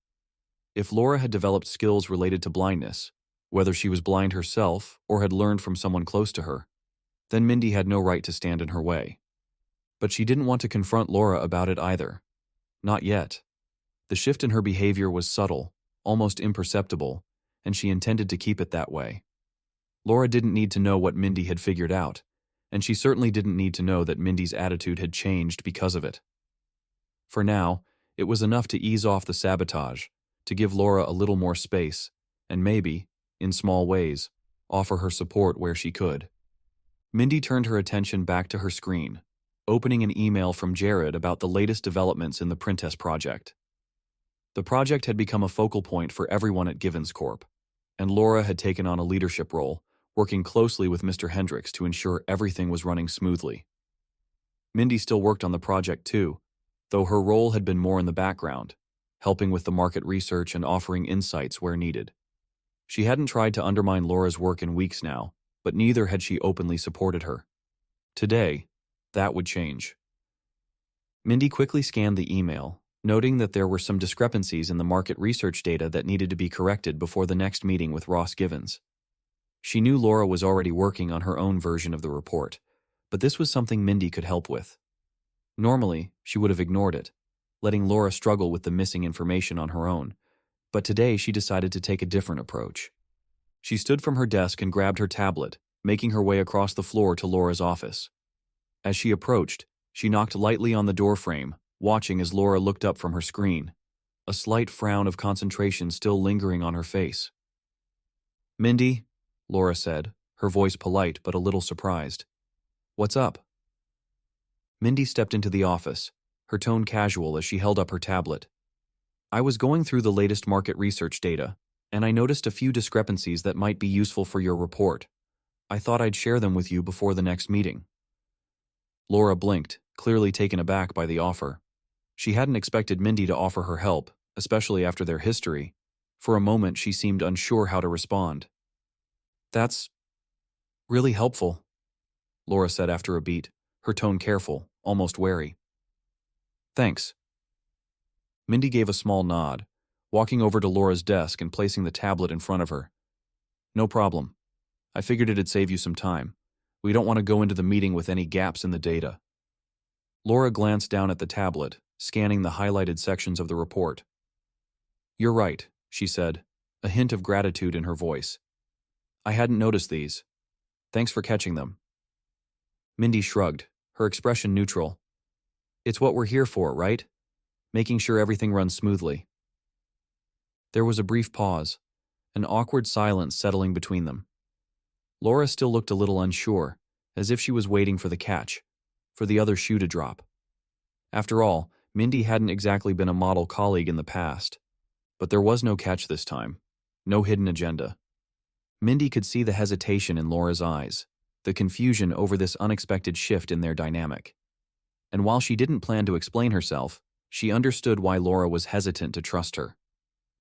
If Laura had developed skills related to blindness, whether she was blind herself or had learned from someone close to her, then Mindy had no right to stand in her way. But she didn't want to confront Laura about it either. Not yet. The shift in her behavior was subtle, almost imperceptible, and she intended to keep it that way. Laura didn't need to know what Mindy had figured out, and she certainly didn't need to know that Mindy's attitude had changed because of it. For now, it was enough to ease off the sabotage, to give Laura a little more space, and maybe, in small ways, offer her support where she could. Mindy turned her attention back to her screen, opening an email from Jared about the latest developments in the Printess project. The project had become a focal point for everyone at Givens Corp, and Laura had taken on a leadership role, working closely with Mr. Hendrix to ensure everything was running smoothly. Mindy still worked on the project too, though her role had been more in the background, helping with the market research and offering insights where needed. She hadn't tried to undermine Laura's work in weeks now, but neither had she openly supported her. Today, that would change. Mindy quickly scanned the email, noting that there were some discrepancies in the market research data that needed to be corrected before the next meeting with Ross Givens. She knew Laura was already working on her own version of the report, but this was something Mindy could help with. Normally, she would have ignored it, letting Laura struggle with the missing information on her own, but today she decided to take a different approach. She stood from her desk and grabbed her tablet, making her way across the floor to Laura's office. As she approached, she knocked lightly on the doorframe, watching as Laura looked up from her screen, a slight frown of concentration still lingering on her face. "Mindy," Laura said, her voice polite but a little surprised. "What's up?" Mindy stepped into the office, her tone casual as she held up her tablet. "I was going through the latest market research data, and I noticed a few discrepancies that might be useful for your report. I thought I'd share them with you before the next meeting." Laura blinked, clearly taken aback by the offer. She hadn't expected Mindy to offer her help, especially after their history. For a moment, she seemed unsure how to respond. "That's really helpful," Laura said after a beat, her tone careful, almost wary. "Thanks." Mindy gave a small nod, walking over to Laura's desk and placing the tablet in front of her. "No problem. I figured it'd save you some time. We don't want to go into the meeting with any gaps in the data." Laura glanced down at the tablet, scanning the highlighted sections of the report. "You're right," she said, a hint of gratitude in her voice. "I hadn't noticed these. Thanks for catching them." Mindy shrugged, her expression neutral. "It's what we're here for, right? Making sure everything runs smoothly." There was a brief pause, an awkward silence settling between them. Laura still looked a little unsure, as if she was waiting for the catch, for the other shoe to drop. After all, Mindy hadn't exactly been a model colleague in the past. But there was no catch this time, no hidden agenda. Mindy could see the hesitation in Laura's eyes, the confusion over this unexpected shift in their dynamic. And while she didn't plan to explain herself, she understood why Laura was hesitant to trust her.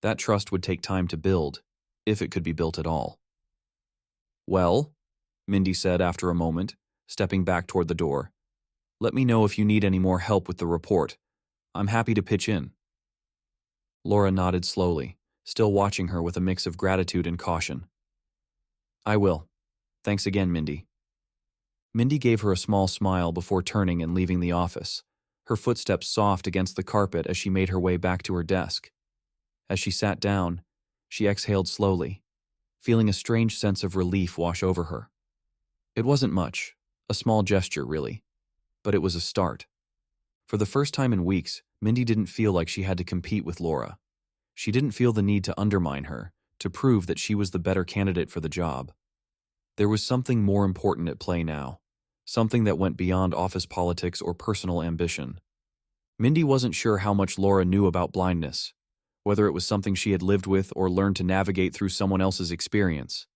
That trust would take time to build, if it could be built at all. "Well," Mindy said after a moment, stepping back toward the door, "let me know if you need any more help with the report. I'm happy to pitch in." Laura nodded slowly, still watching her with a mix of gratitude and caution. "I will. Thanks again, Mindy." Mindy gave her a small smile before turning and leaving the office, her footsteps soft against the carpet as she made her way back to her desk. As she sat down, she exhaled slowly, feeling a strange sense of relief wash over her. It wasn't much, a small gesture really, but it was a start. For the first time in weeks, Mindy didn't feel like she had to compete with Laura. She didn't feel the need to undermine her, to prove that she was the better candidate for the job. There was something more important at play now, something that went beyond office politics or personal ambition. Mindy wasn't sure how much Laura knew about blindness, whether it was something she had lived with or learned to navigate through someone else's experience.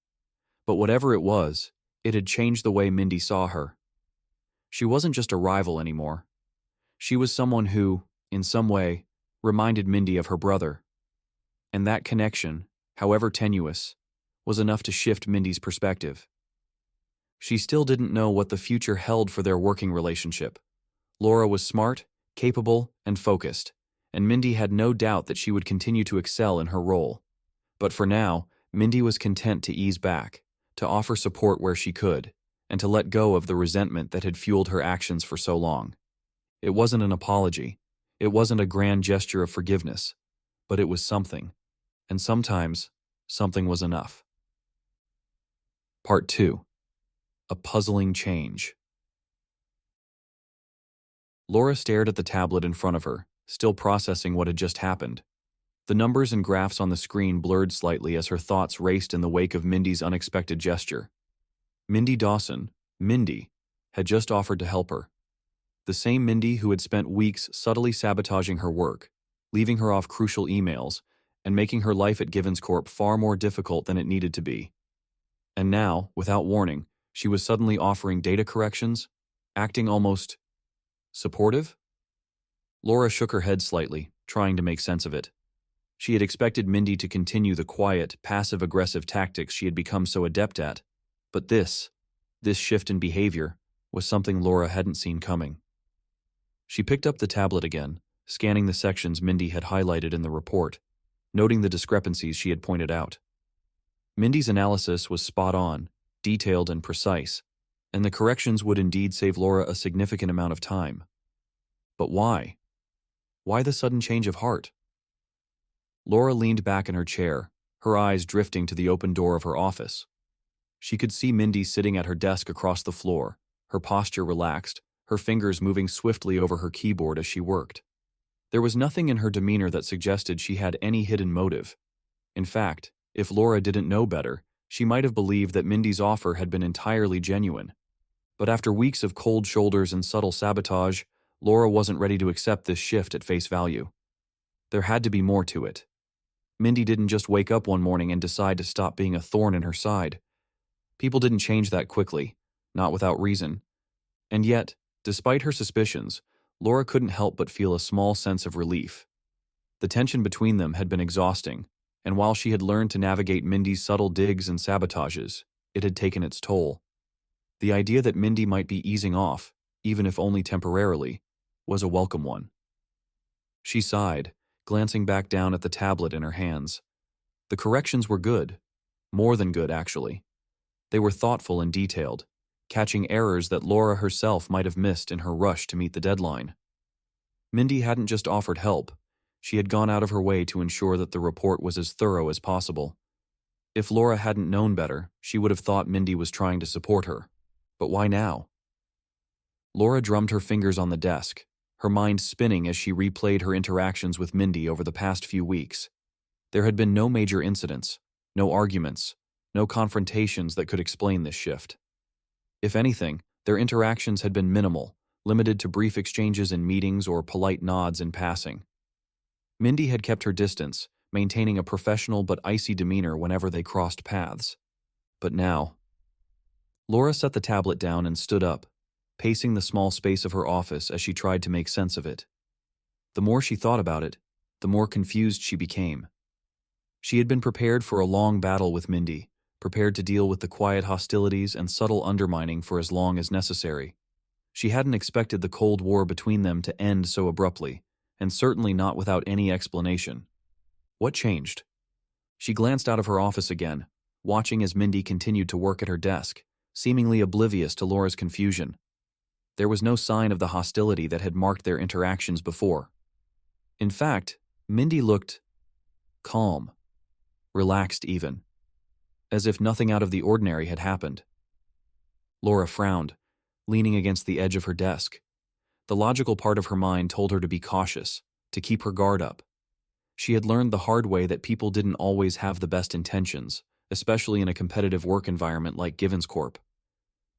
But whatever it was, it had changed the way Mindy saw her. She wasn't just a rival anymore. She was someone who, in some way, reminded Mindy of her brother. And that connection, however tenuous, was enough to shift Mindy's perspective. She still didn't know what the future held for their working relationship. Laura was smart, capable, and focused, and Mindy had no doubt that she would continue to excel in her role. But for now, Mindy was content to ease back, to offer support where she could, and to let go of the resentment that had fueled her actions for so long. It wasn't an apology. It wasn't a grand gesture of forgiveness. But it was something. And sometimes, something was enough. Part 2. A puzzling change. Laura stared at the tablet in front of her, still processing what had just happened. The numbers and graphs on the screen blurred slightly as her thoughts raced in the wake of Mindy's unexpected gesture. Mindy Dawson, Mindy, had just offered to help her. The same Mindy who had spent weeks subtly sabotaging her work, leaving her off crucial emails, and making her life at Givens Corp far more difficult than it needed to be. And now, without warning, she was suddenly offering data corrections, acting almost supportive? Laura shook her head slightly, trying to make sense of it. She had expected Mindy to continue the quiet, passive-aggressive tactics she had become so adept at, but this shift in behavior, was something Laura hadn't seen coming. She picked up the tablet again, scanning the sections Mindy had highlighted in the report, noting the discrepancies she had pointed out. Mindy's analysis was spot on, detailed and precise, and the corrections would indeed save Laura a significant amount of time. But why? Why the sudden change of heart? Laura leaned back in her chair, her eyes drifting to the open door of her office. She could see Mindy sitting at her desk across the floor, her posture relaxed, her fingers moving swiftly over her keyboard as she worked. There was nothing in her demeanor that suggested she had any hidden motive. In fact, if Laura didn't know better, she might have believed that Mindy's offer had been entirely genuine. But after weeks of cold shoulders and subtle sabotage, Laura wasn't ready to accept this shift at face value. There had to be more to it. Mindy didn't just wake up one morning and decide to stop being a thorn in her side. People didn't change that quickly, not without reason. And yet, despite her suspicions, Laura couldn't help but feel a small sense of relief. The tension between them had been exhausting, and while she had learned to navigate Mindy's subtle digs and sabotages, it had taken its toll. The idea that Mindy might be easing off, even if only temporarily, was a welcome one. She sighed, glancing back down at the tablet in her hands. The corrections were good. More than good, actually. They were thoughtful and detailed, catching errors that Laura herself might have missed in her rush to meet the deadline. Mindy hadn't just offered help. She had gone out of her way to ensure that the report was as thorough as possible. If Laura hadn't known better, she would have thought Mindy was trying to support her. But why now? Laura drummed her fingers on the desk, her mind spinning as she replayed her interactions with Mindy over the past few weeks. There had been no major incidents, no arguments, no confrontations that could explain this shift. If anything, their interactions had been minimal, limited to brief exchanges in meetings or polite nods in passing. Mindy had kept her distance, maintaining a professional but icy demeanor whenever they crossed paths. But now... Laura set the tablet down and stood up, pacing the small space of her office as she tried to make sense of it. The more she thought about it, the more confused she became. She had been prepared for a long battle with Mindy, prepared to deal with the quiet hostilities and subtle undermining for as long as necessary. She hadn't expected the Cold War between them to end so abruptly, and certainly not without any explanation. What changed? She glanced out of her office again, watching as Mindy continued to work at her desk, seemingly oblivious to Laura's confusion. There was no sign of the hostility that had marked their interactions before. In fact, Mindy looked calm, relaxed even, as if nothing out of the ordinary had happened. Laura frowned, leaning against the edge of her desk. The logical part of her mind told her to be cautious, to keep her guard up. She had learned the hard way that people didn't always have the best intentions, especially in a competitive work environment like Givens Corp.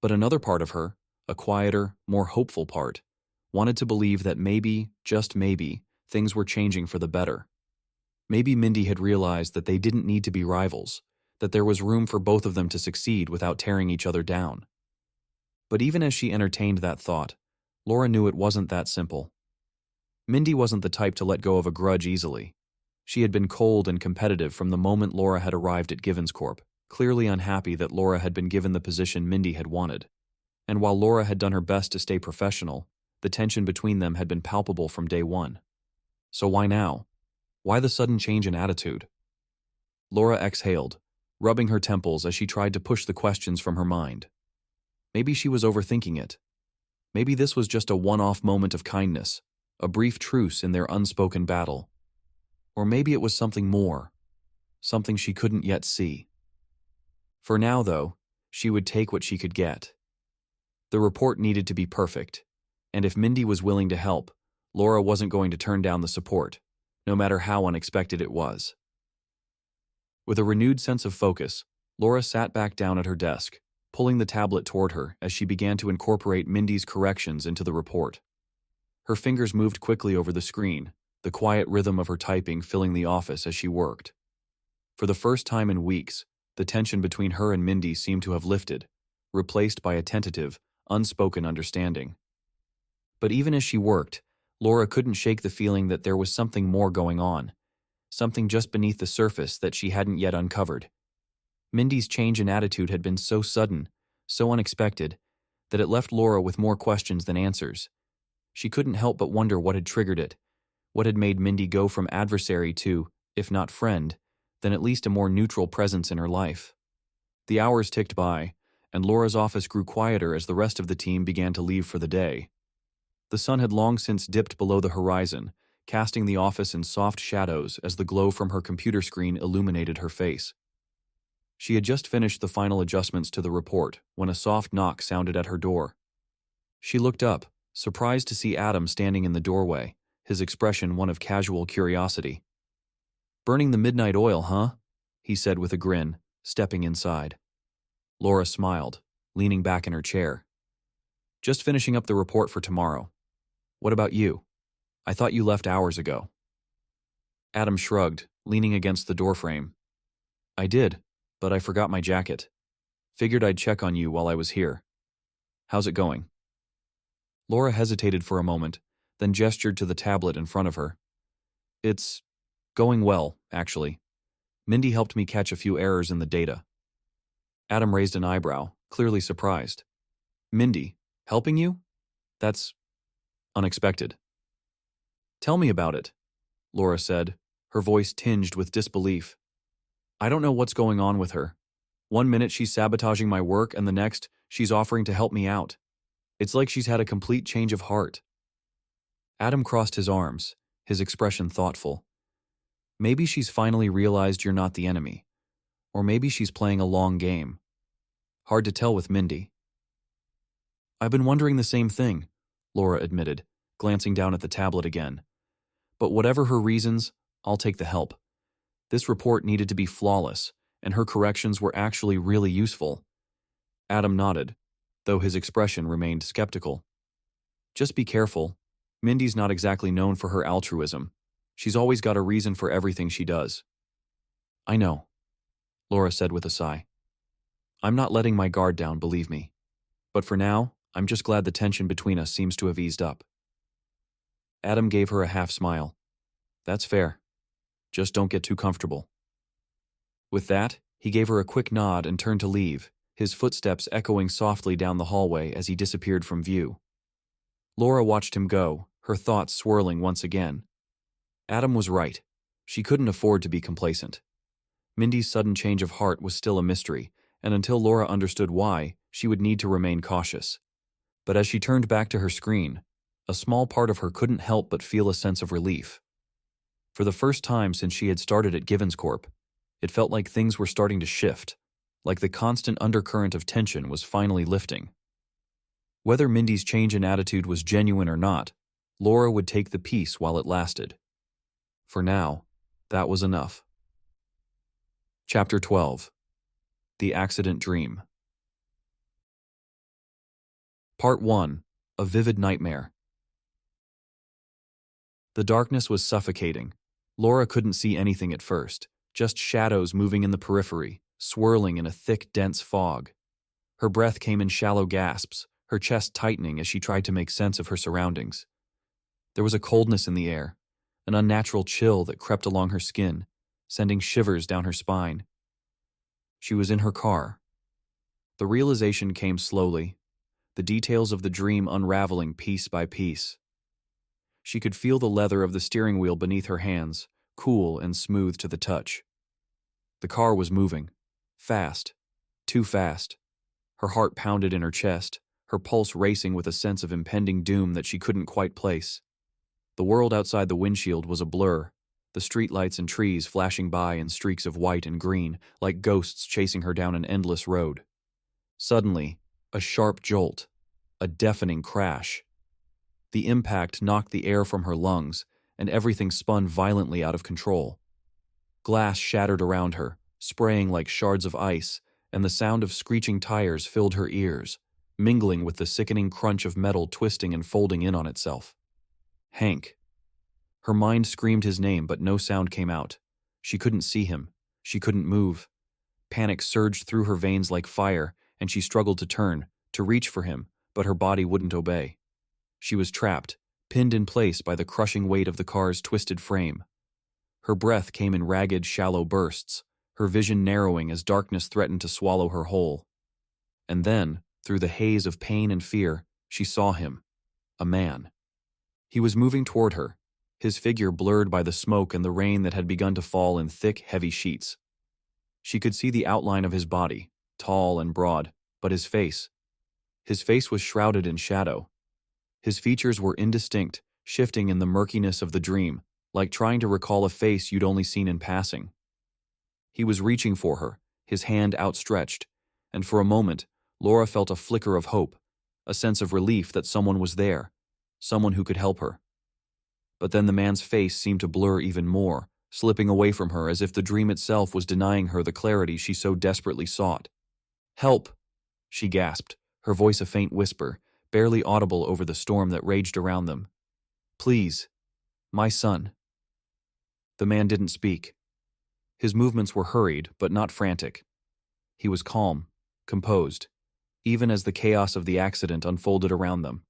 But another part of her, a quieter, more hopeful part, wanted to believe that maybe, just maybe, things were changing for the better. Maybe Mindy had realized that they didn't need to be rivals, that there was room for both of them to succeed without tearing each other down. But even as she entertained that thought, Laura knew it wasn't that simple. Mindy wasn't the type to let go of a grudge easily. She had been cold and competitive from the moment Laura had arrived at Givens Corp, clearly unhappy that Laura had been given the position Mindy had wanted. And while Laura had done her best to stay professional, the tension between them had been palpable from day one. So why now? Why the sudden change in attitude? Laura exhaled, rubbing her temples as she tried to push the questions from her mind. Maybe she was overthinking it. Maybe this was just a one-off moment of kindness, a brief truce in their unspoken battle. Or maybe it was something more, something she couldn't yet see. For now, though, she would take what she could get. The report needed to be perfect, and if Mindy was willing to help, Laura wasn't going to turn down the support, no matter how unexpected it was. With a renewed sense of focus, Laura sat back down at her desk, pulling the tablet toward her as she began to incorporate Mindy's corrections into the report. Her fingers moved quickly over the screen, the quiet rhythm of her typing filling the office as she worked. For the first time in weeks, the tension between her and Mindy seemed to have lifted, replaced by a tentative, unspoken understanding. But even as she worked, Laura couldn't shake the feeling that there was something more going on, something just beneath the surface that she hadn't yet uncovered. Mindy's change in attitude had been so sudden, so unexpected, that it left Laura with more questions than answers. She couldn't help but wonder what had triggered it, what had made Mindy go from adversary to, if not friend, then at least a more neutral presence in her life. The hours ticked by, and Laura's office grew quieter as the rest of the team began to leave for the day. The sun had long since dipped below the horizon, casting the office in soft shadows as the glow from her computer screen illuminated her face. She had just finished the final adjustments to the report when a soft knock sounded at her door. She looked up, surprised to see Adam standing in the doorway, his expression one of casual curiosity. "Burning the midnight oil, huh?" he said with a grin, stepping inside. Laura smiled, leaning back in her chair. "Just finishing up the report for tomorrow. What about you? I thought you left hours ago." Adam shrugged, leaning against the doorframe. "I did, but I forgot my jacket. Figured I'd check on you while I was here. How's it going?" Laura hesitated for a moment, then gestured to the tablet in front of her. "It's going well, actually. Mindy helped me catch a few errors in the data." Adam raised an eyebrow, clearly surprised. "Mindy, helping you? That's unexpected." "Tell me about it," Laura said, her voice tinged with disbelief. "I don't know what's going on with her. One minute she's sabotaging my work and the next, she's offering to help me out. It's like she's had a complete change of heart." Adam crossed his arms, his expression thoughtful. "Maybe she's finally realized you're not the enemy. Or maybe she's playing a long game. Hard to tell with Mindy." "I've been wondering the same thing," Laura admitted, glancing down at the tablet again. "But whatever her reasons, I'll take the help. This report needed to be flawless, and her corrections were actually really useful." Adam nodded, though his expression remained skeptical. "Just be careful. Mindy's not exactly known for her altruism. She's always got a reason for everything she does." "I know," Laura said with a sigh. "I'm not letting my guard down, believe me. But for now, I'm just glad the tension between us seems to have eased up." Adam gave her a half smile. "That's fair. Just don't get too comfortable." With that, he gave her a quick nod and turned to leave, his footsteps echoing softly down the hallway as he disappeared from view. Laura watched him go, her thoughts swirling once again. Adam was right. She couldn't afford to be complacent. Mindy's sudden change of heart was still a mystery, and until Laura understood why, she would need to remain cautious. But as she turned back to her screen, a small part of her couldn't help but feel a sense of relief. For the first time since she had started at Givens Corp, it felt like things were starting to shift, like the constant undercurrent of tension was finally lifting. Whether Mindy's change in attitude was genuine or not, Laura would take the peace while it lasted. For now, that was enough. Chapter 12. The Accident Dream. Part 1. A Vivid Nightmare. The darkness was suffocating. Laura couldn't see anything at first, just shadows moving in the periphery, swirling in a thick, dense fog. Her breath came in shallow gasps, her chest tightening as she tried to make sense of her surroundings. There was a coldness in the air, an unnatural chill that crept along her skin, sending shivers down her spine. She was in her car. The realization came slowly, the details of the dream unraveling piece by piece. She could feel the leather of the steering wheel beneath her hands, cool and smooth to the touch. The car was moving, fast, too fast. Her heart pounded in her chest, her pulse racing with a sense of impending doom that she couldn't quite place. The world outside the windshield was a blur, the streetlights and trees flashing by in streaks of white and green, like ghosts chasing her down an endless road. Suddenly, a sharp jolt, a deafening crash. The impact knocked the air from her lungs, and everything spun violently out of control. Glass shattered around her, spraying like shards of ice, and the sound of screeching tires filled her ears, mingling with the sickening crunch of metal twisting and folding in on itself. Hank. Her mind screamed his name, but no sound came out. She couldn't see him. She couldn't move. Panic surged through her veins like fire, and she struggled to turn, to reach for him, but her body wouldn't obey. She was trapped, pinned in place by the crushing weight of the car's twisted frame. Her breath came in ragged, shallow bursts, her vision narrowing as darkness threatened to swallow her whole. And then, through the haze of pain and fear, she saw him. A man. He was moving toward her, his figure blurred by the smoke and the rain that had begun to fall in thick, heavy sheets. She could see the outline of his body, tall and broad, but his face was shrouded in shadow. His features were indistinct, shifting in the murkiness of the dream, like trying to recall a face you'd only seen in passing. He was reaching for her, his hand outstretched, and for a moment, Laura felt a flicker of hope, a sense of relief that someone was there, someone who could help her. But then the man's face seemed to blur even more, slipping away from her as if the dream itself was denying her the clarity she so desperately sought. "Help!" she gasped, her voice a faint whisper, barely audible over the storm that raged around them. "Please, my son." The man didn't speak. His movements were hurried, but not frantic. He was calm, composed, even as the chaos of the accident unfolded around them.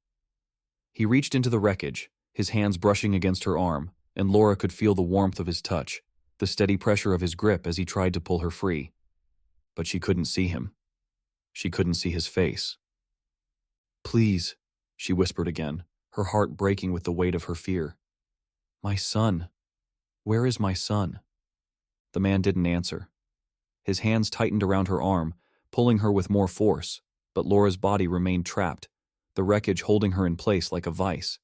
He reached into the wreckage, his hands brushing against her arm, and Laura could feel the warmth of his touch, the steady pressure of his grip as he tried to pull her free. But she couldn't see him. She couldn't see his face. "Please," she whispered again, her heart breaking with the weight of her fear. "My son. Where is my son?" The man didn't answer. His hands tightened around her arm, pulling her with more force, but Laura's body remained trapped, the wreckage holding her in place like a vice.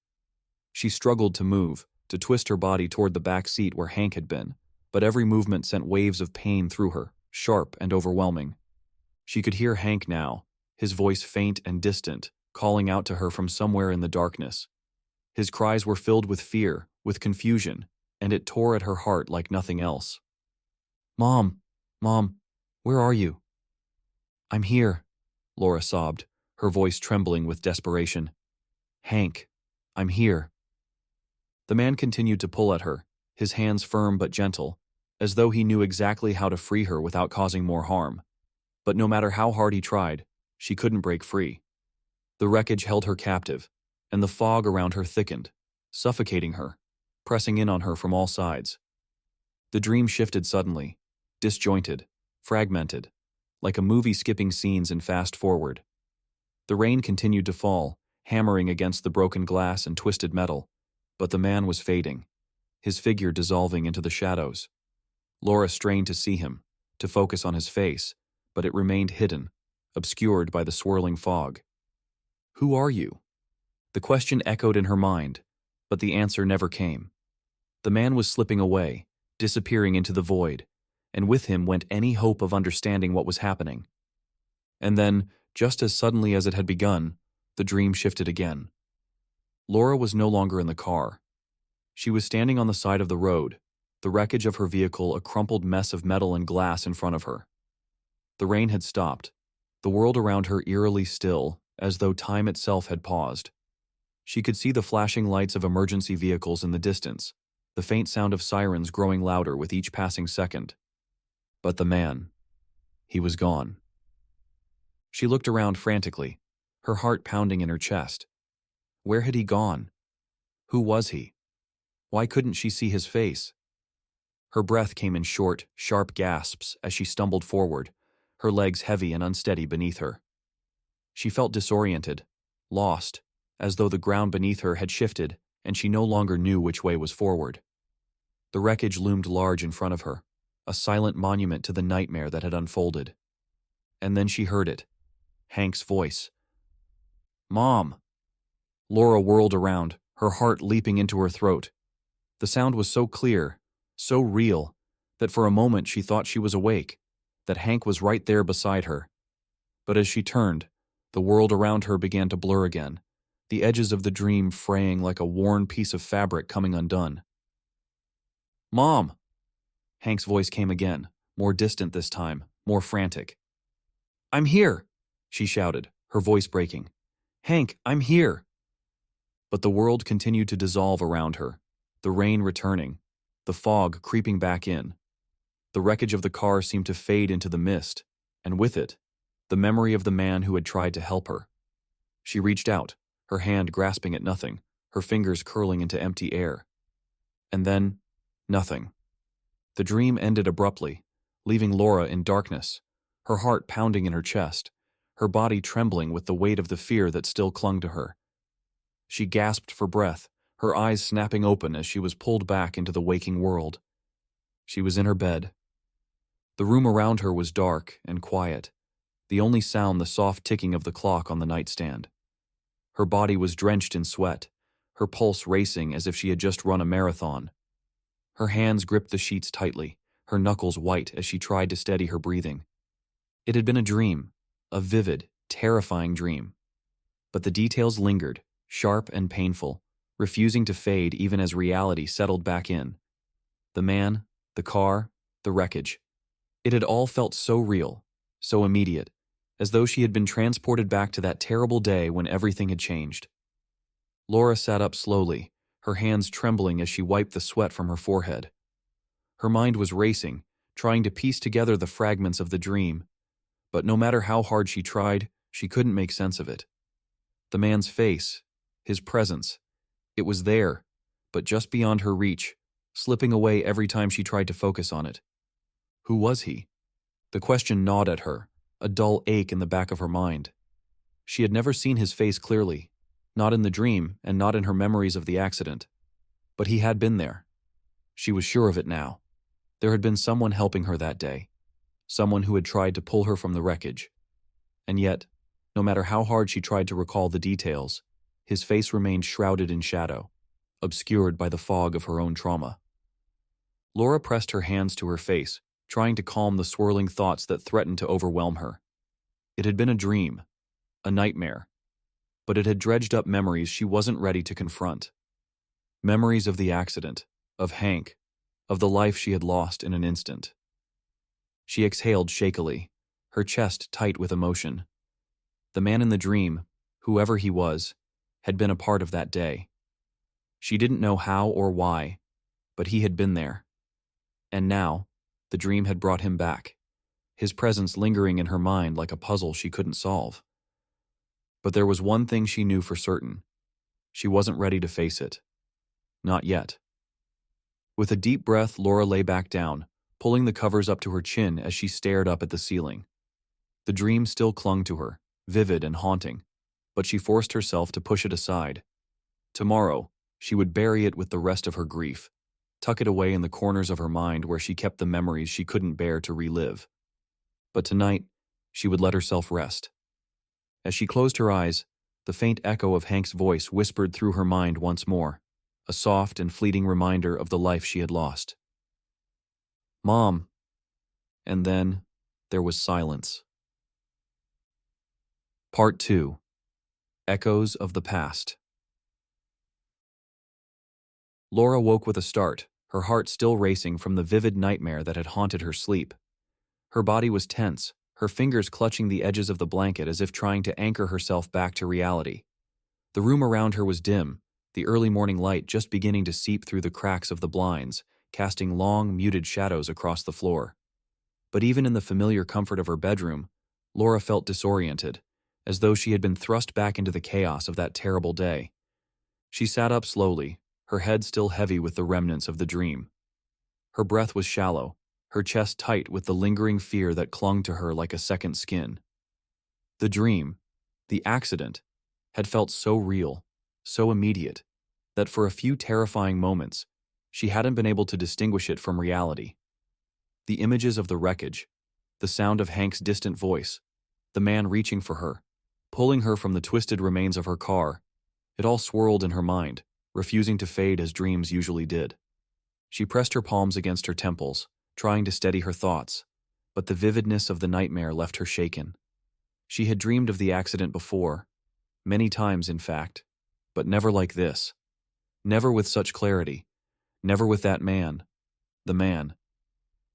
She struggled to move, to twist her body toward the back seat where Hank had been, but every movement sent waves of pain through her, sharp and overwhelming. She could hear Hank now, his voice faint and distant, calling out to her from somewhere in the darkness. His cries were filled with fear, with confusion, and it tore at her heart like nothing else. Mom, where are you?" "I'm here," Laura sobbed, her voice trembling with desperation. "Hank, I'm here." The man continued to pull at her, his hands firm but gentle, as though he knew exactly how to free her without causing more harm. But no matter how hard he tried, she couldn't break free. The wreckage held her captive, and the fog around her thickened, suffocating her, pressing in on her from all sides. The dream shifted suddenly, disjointed, fragmented, like a movie skipping scenes in fast forward. The rain continued to fall, hammering against the broken glass and twisted metal, but the man was fading, his figure dissolving into the shadows. Laura strained to see him, to focus on his face, but it remained hidden, obscured by the swirling fog. "Who are you?" The question echoed in her mind, but the answer never came. The man was slipping away, disappearing into the void, and with him went any hope of understanding what was happening. And then, just as suddenly as it had begun, the dream shifted again. Laura was no longer in the car. She was standing on the side of the road, the wreckage of her vehicle a crumpled mess of metal and glass in front of her. The rain had stopped, the world around her eerily still, as though time itself had paused. She could see the flashing lights of emergency vehicles in the distance, the faint sound of sirens growing louder with each passing second. But the man, he was gone. She looked around frantically, her heart pounding in her chest. Where had he gone? Who was he? Why couldn't she see his face? Her breath came in short, sharp gasps as she stumbled forward, her legs heavy and unsteady beneath her. She felt disoriented, lost, as though the ground beneath her had shifted and she no longer knew which way was forward. The wreckage loomed large in front of her, a silent monument to the nightmare that had unfolded. And then she heard it, Hank's voice. Mom! Laura whirled around, her heart leaping into her throat. The sound was so clear, so real, that for a moment she thought she was awake, that Hank was right there beside her. But as she turned, the world around her began to blur again, the edges of the dream fraying like a worn piece of fabric coming undone. Mom! Hank's voice came again, more distant this time, more frantic. I'm here, she shouted, her voice breaking. Hank, I'm here. But the world continued to dissolve around her, the rain returning, the fog creeping back in. The wreckage of the car seemed to fade into the mist, and with it, the memory of the man who had tried to help her. She reached out, her hand grasping at nothing, her fingers curling into empty air. And then, nothing. The dream ended abruptly, leaving Laura in darkness, her heart pounding in her chest, her body trembling with the weight of the fear that still clung to her. She gasped for breath, her eyes snapping open as she was pulled back into the waking world. She was in her bed. The room around her was dark and quiet, the only sound the soft ticking of the clock on the nightstand. Her body was drenched in sweat, her pulse racing as if she had just run a marathon. Her hands gripped the sheets tightly, her knuckles white as she tried to steady her breathing. It had been a dream, a vivid, terrifying dream. But the details lingered, sharp and painful, refusing to fade even as reality settled back in. The man, the car, the wreckage. It had all felt so real, so immediate, as though she had been transported back to that terrible day when everything had changed. Laura sat up slowly, her hands trembling as she wiped the sweat from her forehead. Her mind was racing, trying to piece together the fragments of the dream, but no matter how hard she tried, she couldn't make sense of it. The man's face, his presence, it was there, but just beyond her reach, slipping away every time she tried to focus on it. Who was he? The question gnawed at her, a dull ache in the back of her mind. She had never seen his face clearly, not in the dream and not in her memories of the accident. But he had been there. She was sure of it now. There had been someone helping her that day, someone who had tried to pull her from the wreckage. And yet, no matter how hard she tried to recall the details, his face remained shrouded in shadow, obscured by the fog of her own trauma. Laura pressed her hands to her face, trying to calm the swirling thoughts that threatened to overwhelm her. It had been a dream, a nightmare, but it had dredged up memories she wasn't ready to confront. Memories of the accident, of Hank, of the life she had lost in an instant. She exhaled shakily, her chest tight with emotion. The man in the dream, whoever he was, had been a part of that day. She didn't know how or why, but he had been there. And now, the dream had brought him back, his presence lingering in her mind like a puzzle she couldn't solve. But there was one thing she knew for certain. She wasn't ready to face it. Not yet. With a deep breath, Laura lay back down, pulling the covers up to her chin as she stared up at the ceiling. The dream still clung to her, vivid and haunting, but she forced herself to push it aside. Tomorrow, she would bury it with the rest of her grief, tuck it away in the corners of her mind where she kept the memories she couldn't bear to relive. But tonight, she would let herself rest. As she closed her eyes, the faint echo of Hank's voice whispered through her mind once more, a soft and fleeting reminder of the life she had lost. Mom. And then, there was silence. Part 2. Echoes of the Past. Laura woke with a start, her heart still racing from the vivid nightmare that had haunted her sleep. Her body was tense, her fingers clutching the edges of the blanket as if trying to anchor herself back to reality. The room around her was dim, the early morning light just beginning to seep through the cracks of the blinds, casting long, muted shadows across the floor. But even in the familiar comfort of her bedroom, Laura felt disoriented, as though she had been thrust back into the chaos of that terrible day. She sat up slowly, her head still heavy with the remnants of the dream. Her breath was shallow, her chest tight with the lingering fear that clung to her like a second skin. The dream, the accident, had felt so real, so immediate, that for a few terrifying moments, she hadn't been able to distinguish it from reality. The images of the wreckage, the sound of Hank's distant voice, the man reaching for her, pulling her from the twisted remains of her car. It all swirled in her mind, refusing to fade as dreams usually did. She pressed her palms against her temples, trying to steady her thoughts, but the vividness of the nightmare left her shaken. She had dreamed of the accident before, many times in fact, but never like this. Never with such clarity. Never with that man. The man.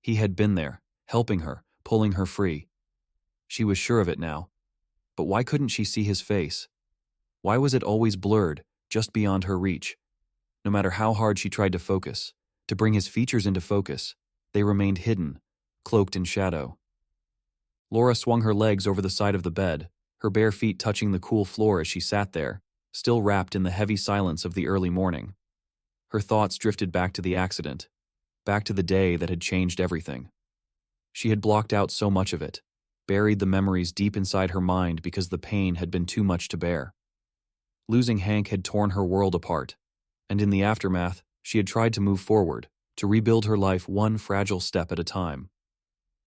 He had been there, helping her, pulling her free. She was sure of it now. But why couldn't she see his face? Why was it always blurred, just beyond her reach? No matter how hard she tried to focus, to bring his features into focus, they remained hidden, cloaked in shadow. Laura swung her legs over the side of the bed, her bare feet touching the cool floor as she sat there, still wrapped in the heavy silence of the early morning. Her thoughts drifted back to the accident, back to the day that had changed everything. She had blocked out so much of it, buried the memories deep inside her mind because the pain had been too much to bear. Losing Hank had torn her world apart, and in the aftermath, she had tried to move forward, to rebuild her life one fragile step at a time.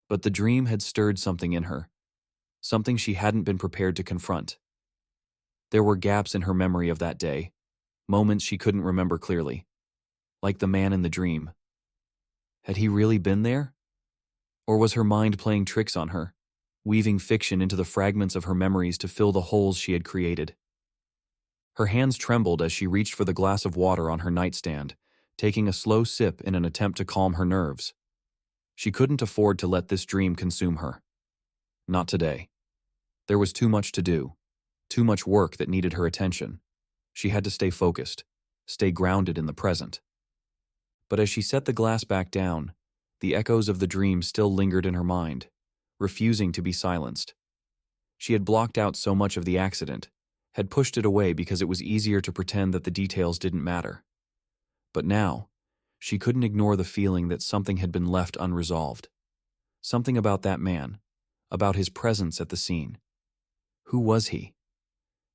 But the dream had stirred something in her, something she hadn't been prepared to confront. There were gaps in her memory of that day, moments she couldn't remember clearly, like the man in the dream. Had he really been there? Or was her mind playing tricks on her, weaving fiction into the fragments of her memories to fill the holes she had created? Her hands trembled as she reached for the glass of water on her nightstand, taking a slow sip in an attempt to calm her nerves. She couldn't afford to let this dream consume her. Not today. There was too much to do, too much work that needed her attention. She had to stay focused, stay grounded in the present. But as she set the glass back down, the echoes of the dream still lingered in her mind, refusing to be silenced. She had blocked out so much of the accident, had pushed it away because it was easier to pretend that the details didn't matter. But now, she couldn't ignore the feeling that something had been left unresolved. Something about that man, about his presence at the scene. Who was he?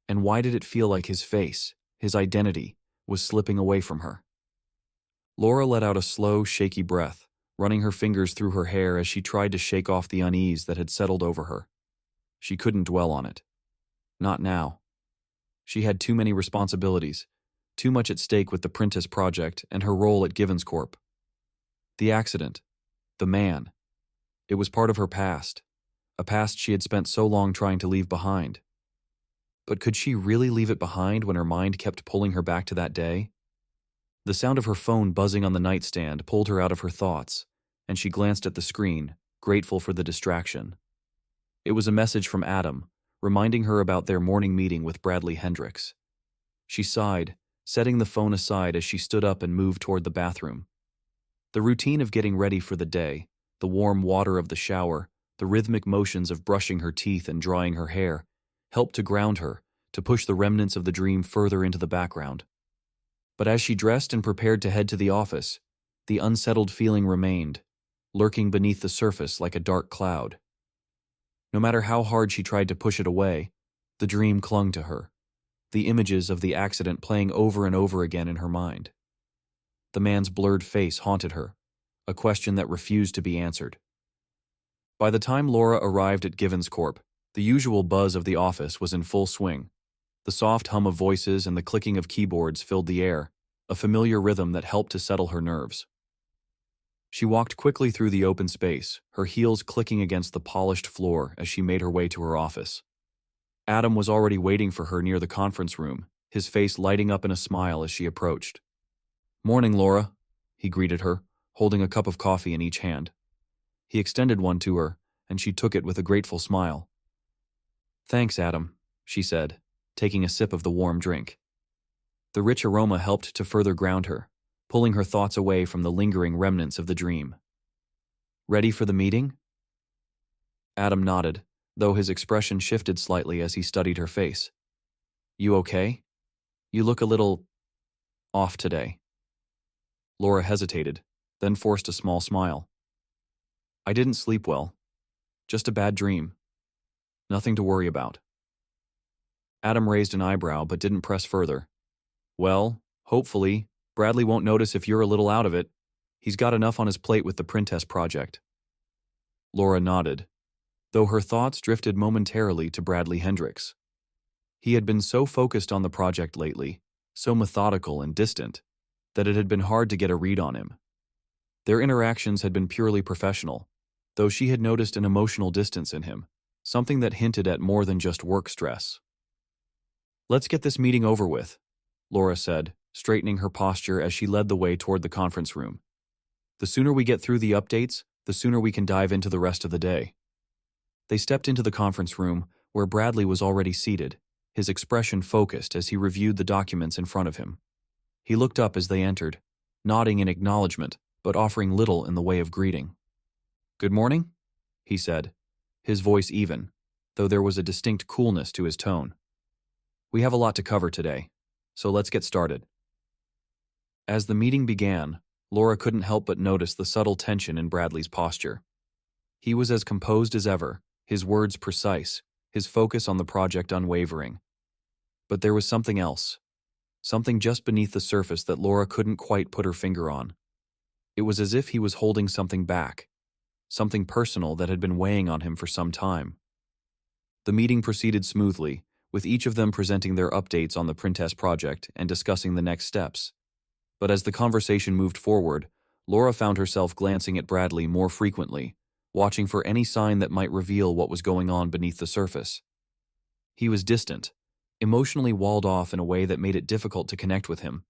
And why did it feel like his face, his identity, was slipping away from her? Laura let out a slow, shaky breath, running her fingers through her hair as she tried to shake off the unease that had settled over her. She couldn't dwell on it. Not now. She had too many responsibilities, too much at stake with the Printess project and her role at Givens Corp. The accident, the man, it was part of her past, a past she had spent so long trying to leave behind. But could she really leave it behind when her mind kept pulling her back to that day? The sound of her phone buzzing on the nightstand pulled her out of her thoughts, and she glanced at the screen, grateful for the distraction. It was a message from Adam, reminding her about their morning meeting with Bradley Hendrix. She sighed, setting the phone aside as she stood up and moved toward the bathroom. The routine of getting ready for the day, the warm water of the shower, the rhythmic motions of brushing her teeth and drying her hair, helped to ground her, to push the remnants of the dream further into the background. But as she dressed and prepared to head to the office, the unsettled feeling remained, lurking beneath the surface like a dark cloud. No matter how hard she tried to push it away, the dream clung to her, the images of the accident playing over and over again in her mind. The man's blurred face haunted her, a question that refused to be answered. By the time Laura arrived at Givens Corp, the usual buzz of the office was in full swing. The soft hum of voices and the clicking of keyboards filled the air, a familiar rhythm that helped to settle her nerves. She walked quickly through the open space, her heels clicking against the polished floor as she made her way to her office. Adam was already waiting for her near the conference room, his face lighting up in a smile as she approached. "Morning, Laura," he greeted her, holding a cup of coffee in each hand. He extended one to her, and she took it with a grateful smile. "Thanks, Adam," she said, taking a sip of the warm drink. The rich aroma helped to further ground her, pulling her thoughts away from the lingering remnants of the dream. "Ready for the meeting?" Adam nodded, though his expression shifted slightly as he studied her face. "You okay? You look a little off today." Laura hesitated, then forced a small smile. "I didn't sleep well. Just a bad dream. Nothing to worry about." Adam raised an eyebrow but didn't press further. "Well, hopefully, Bradley won't notice if you're a little out of it. He's got enough on his plate with the Printess project." Laura nodded, though her thoughts drifted momentarily to Bradley Hendrix. He had been so focused on the project lately, so methodical and distant, that it had been hard to get a read on him. Their interactions had been purely professional, though she had noticed an emotional distance in him, something that hinted at more than just work stress. "Let's get this meeting over with," Laura said, straightening her posture as she led the way toward the conference room. "The sooner we get through the updates, the sooner we can dive into the rest of the day." They stepped into the conference room, where Bradley was already seated, his expression focused as he reviewed the documents in front of him. He looked up as they entered, nodding in acknowledgement, but offering little in the way of greeting. "Good morning," he said, his voice even, though there was a distinct coolness to his tone. "We have a lot to cover today, so let's get started." As the meeting began, Laura couldn't help but notice the subtle tension in Bradley's posture. He was as composed as ever, his words precise, his focus on the project unwavering. But there was something else, something just beneath the surface that Laura couldn't quite put her finger on. It was as if he was holding something back, something personal that had been weighing on him for some time. The meeting proceeded smoothly, with each of them presenting their updates on the Printess project and discussing the next steps. But as the conversation moved forward, Laura found herself glancing at Bradley more frequently, watching for any sign that might reveal what was going on beneath the surface. He was distant, emotionally walled off in a way that made it difficult to connect with him.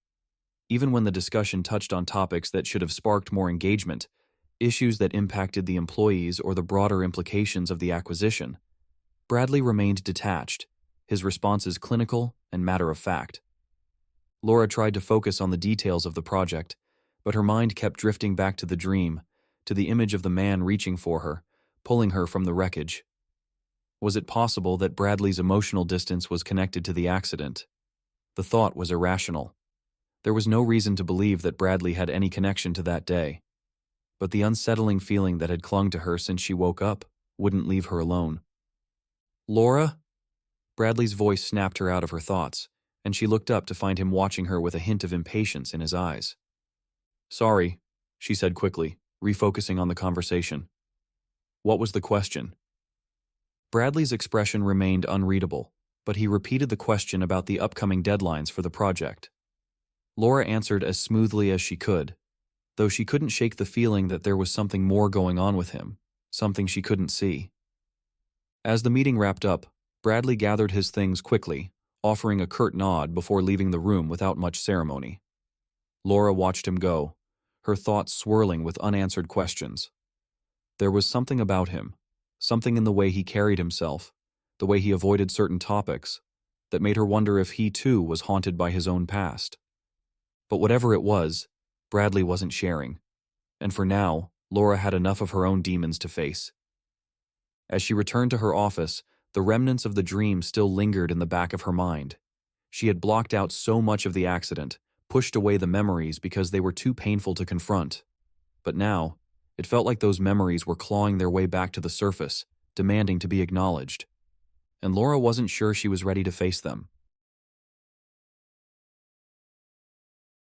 Even when the discussion touched on topics that should have sparked more engagement, issues that impacted the employees or the broader implications of the acquisition, Bradley remained detached, his responses clinical and matter-of-fact. Laura tried to focus on the details of the project, but her mind kept drifting back to the dream, to the image of the man reaching for her, pulling her from the wreckage. Was it possible that Bradley's emotional distance was connected to the accident? The thought was irrational. There was no reason to believe that Bradley had any connection to that day. But the unsettling feeling that had clung to her since she woke up wouldn't leave her alone. "Laura?" Bradley's voice snapped her out of her thoughts, and she looked up to find him watching her with a hint of impatience in his eyes. "Sorry," she said quickly, refocusing on the conversation. "What was the question?" Bradley's expression remained unreadable, but he repeated the question about the upcoming deadlines for the project. Laura answered as smoothly as she could, though she couldn't shake the feeling that there was something more going on with him, something she couldn't see. As the meeting wrapped up, Bradley gathered his things quickly, offering a curt nod before leaving the room without much ceremony. Laura watched him go, her thoughts swirling with unanswered questions. There was something about him, something in the way he carried himself, the way he avoided certain topics, that made her wonder if he too was haunted by his own past. But whatever it was, Bradley wasn't sharing, and for now, Laura had enough of her own demons to face. As she returned to her office, the remnants of the dream still lingered in the back of her mind. She had blocked out so much of the accident, pushed away the memories because they were too painful to confront. But now, it felt like those memories were clawing their way back to the surface, demanding to be acknowledged. And Laura wasn't sure she was ready to face them.